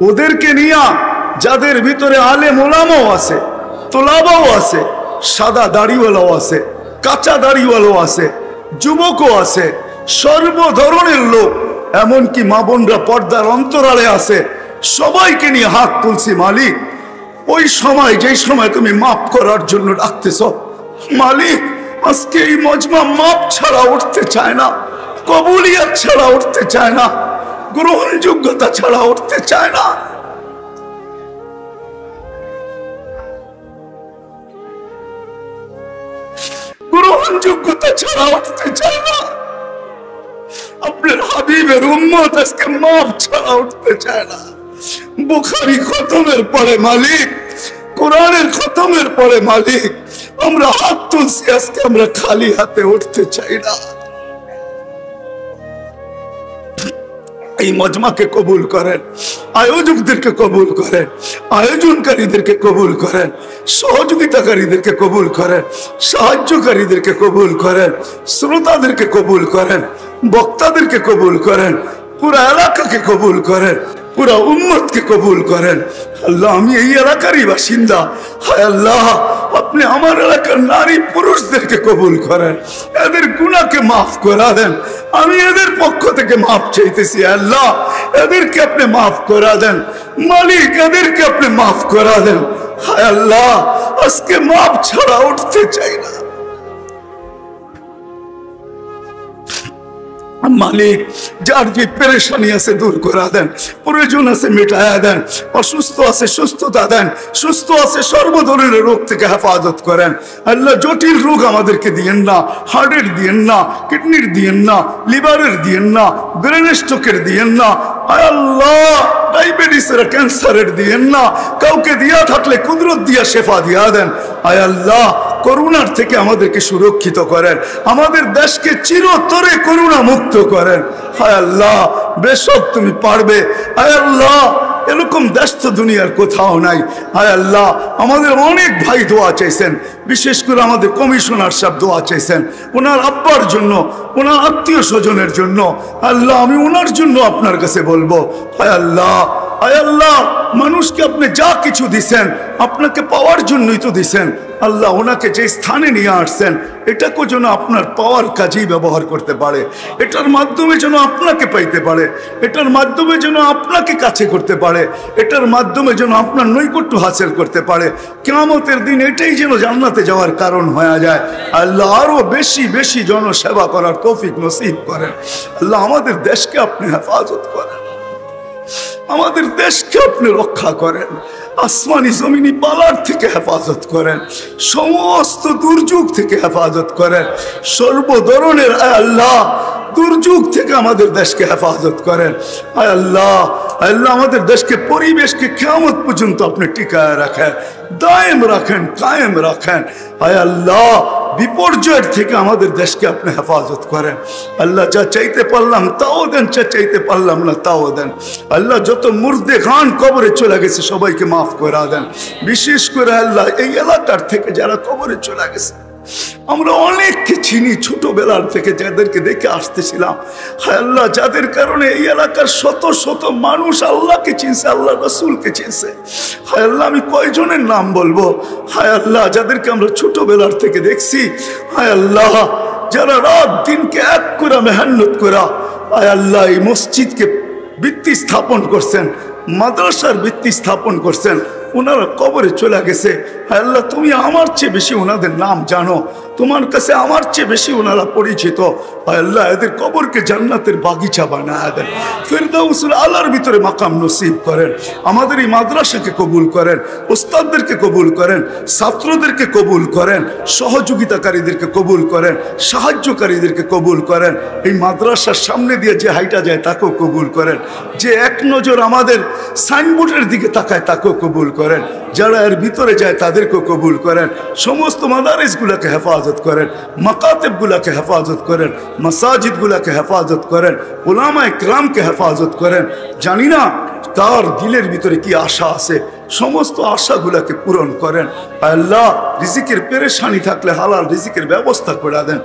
ওদেরকে নিয়া যাদের ভিতরে আলেম ওলামাও আছে, তোলাবাও আছে, সাদা দাড়িওয়ালাও আছে, কাঁচা দাড়িওয়ালাও আছে, যুবকও আছে, সর্ব ধরনের লোক, এমনকি মা বোনরা পর্দার অন্তরালে আছে, সবাইকে নিয়ে হাত তুলছি মালিক। ওই সময়, যেই সময় তুমি মাফ করার জন্য ডাকতেছ মালিক, আজকে এই মজমা মাপ ছাড়া উঠতে চায় না, কবুলিয়ত ছাড়া উঠতে চায় না, গ্রহণযোগ্যতা ছাড়া উঠতে চায় না। গ্রহণযোগ্যতা ছাড়া উঠতে চায় না। আপনার হাবিবের উম্মত আজকে মাপ ছাড়া উঠতে চায় না। বুখারী খতমের পরে মালিক, কোরআনের খতমের পরে মালিক, আমরা হাত তুলছি, আজকে আমরা খালি হাতে উঠতে চাই না। এই মজমাকে কবুল করেন, আয়োজকদেরকে কবুল করেন, আয়োজনকারীদেরকে কবুল করেন, সহযোগিতাকারীদেরকে কবুল করেন, সাহায্যকারীদেরকে কবুল করেন, শ্রোতাদেরকে কবুল করেন, বক্তাদেরকে কবুল করেন, পুরা এলাকাকে কবুল করেন, পুরা উম্মতকে কবুল করেন। আল্লাহ আমি এই এলাকারই বাসিন্দা, হায় আল্লাহ আপনি আমার এলাকার নারী পুরুষদেরকে কবুল করেন, এদের গুনাহকে মাফ করা দেন। আমি এদের পক্ষ থেকে মাফ চাইতেছি, আল্লাহ এদেরকে আপনি মাফ করা দেন মালিক, এদেরকে আপনি মাফ করা দেন। হায় আল্লাহ আজকে মাফ ছাড়া উঠতে চাই না মালিক। যার যে পেরেশানি আছে দূর করা দেন, প্রয়োজন আছে মিটায়া দেন, অসুস্থ আছে সুস্থতা দেন, সুস্থ আছে সর্ব ধরনের রোগ থেকে হেফাজত করেন। আল্লাহ জটিল রোগ আমাদেরকে দিয়েন না, হার্টের দিয়েন না, কিডনির দিয়েন না, লিভারের দিয়েন না, ব্রেন স্ট্রোকের দিয়েন না, আয় আল্লাহ ডায়াবেটিসের, ক্যান্সারের দিয়েন না। কাউকে দিয়া থাকলে কুদরত দিয়া শেফা দিয়া দেন। আয় আল্লাহ করোনার থেকে আমাদেরকে সুরক্ষিত করেন, আমাদের দেশকে চিরতরে করোনা মুক্ত করেন। হায় আল্লাহ বেশক তুমি পারবে। হায় আল্লাহ এরকম দেশ তো দুনিয়ার কোথাও নাই। হায় আল্লাহ আমাদের অনেক ভাই দোয়া চাইছেন, বিশেষ করে আমাদের কমিশনার সাহেব দোয়া চাইছেন ওনার আব্বার জন্য, ওনার আত্মীয় স্বজনের জন্য। আল্লাহ আমি ওনার জন্য আপনার কাছে বলবো, হায় আল্লাহ, হায় আল্লাহ মানুষকে আপনি যা কিছু দিছেন আপনাকে পাওয়ার জন্যই তো দিছেন। আল্লাহ ওনাকে যে স্থানে নিয়ে আসছেন এটাকে যেন আপনার পাওয়ার কাজেই ব্যবহার করতে পারে, এটার মাধ্যমে যেন আপনাকে পাইতে পারে, এটার মাধ্যমে যেন আপনাকে কাছে করতে পারে, এটার মাধ্যমে যেন আপনার নৈকট্য হাসিল করতে পারে। কিয়ামতের দিন এটাই যেন জান্নাতে যাওয়ার কারণ হয়ে যায়। আল্লাহ আরো বেশি বেশি জনসেবা করার তৌফিক নসিব করেন। আল্লাহ আমাদের দেশকে আপনি হেফাজত করেন, আমাদের দেশকে আপনি রক্ষা করেন, আসমানি জমিনি বালার থেকে হেফাজত করেন, সমস্ত দুর্যোগ থেকে হেফাজত করেন, সর্ব ধরনের আল্লাহ দুর্যোগ থেকে আমাদের দেশকে হেফাজত করেন। আয় আল্লাহ, আল্লাহ আমাদের দেশকে, পরিবেশকে কিয়ামত পর্যন্ত আপনি টিকায় রাখেন, দায়েম রাখেন, কায়েম রাখেন। আয় আল্লাহ বিপর্যয়ের থেকে আমাদের দেশকে আপনি হেফাজত করেন। আল্লাহ যা চাইতে পারলাম তাও দেন, যা চাইতে পারলাম না তাও দেন। আল্লাহ যত মুর্দে খান কবরে চলে গেছে সবাইকে মাফ করে দেন। বিশেষ করে আল্লাহ এই এলাকার থেকে যারা কবরে চলে গেছে, আমরা অনেককে চিনি ছোটবেলার থেকে, যাদেরকে দেখে আসতেছিলাম। হায় আল্লাহ যাদের কারণে এই এলাকার শত শত মানুষ আল্লাহকে চিনছে, আল্লাহ রসুলকে চিনছে। হায় আল্লাহ আমি কয়জনের নাম বলবো? হায় আল্লাহ যাদেরকে আমরা ছোটবেলার থেকে দেখছি, হায় আল্লাহ যারা রাত দিনকে এক করে মেহনত করা, হায় আল্লাহ এই মসজিদকে ভিত্তি স্থাপন করছেন, মাদ্রাসার ভিত্তি স্থাপন করছেন, ওনারা কবরে চলে গেছে। আল্লাহ তুমি আমার চেয়ে বেশি ওনাদের নাম জানো, তোমার কাছে আমার চেয়ে বেশি ওনারা পরিচিত। আল্লাহ এদের কবরকে জান্নাতের বাগিচা বানায় দেন, ফিরদাউসুল আলার ভিতরে মাকাম নসিব করেন। আমাদের এই মাদ্রাসাকে কবুল করেন, ওস্তাদদেরকে কবুল করেন, ছাত্রদেরকে কবুল করেন, সহযোগিতাকারীদেরকে কবুল করেন, সাহায্যকারীদেরকে কবুল করেন। এই মাদ্রাসার সামনে দিয়ে যে হাইটা যায় তাকেও কবুল করেন, যে এক নজর আমাদের সাইনবোর্ডের দিকে তাকায় তাকেও কবুল করেন, যারা এর ভিতরে যায় তাদেরকেও কবুল করেন। সমস্ত মাদারিসগুলোকে হেফাজত করেন, মাকাতেবগুলোকে হেফাজত করেন, মাসাজিদগুলোকে হেফাজত করেন, উলামা ইকরামকে হেফাজত করেন। জানি না তার দিলের ভিতরে কি আশা আছে, সমস্ত আশাগুলোকে পূরণ করেন। আল্লাহ রিজিকের পেরেশানি থাকলে হালাল রিজিকের ব্যবস্থা করে দেন।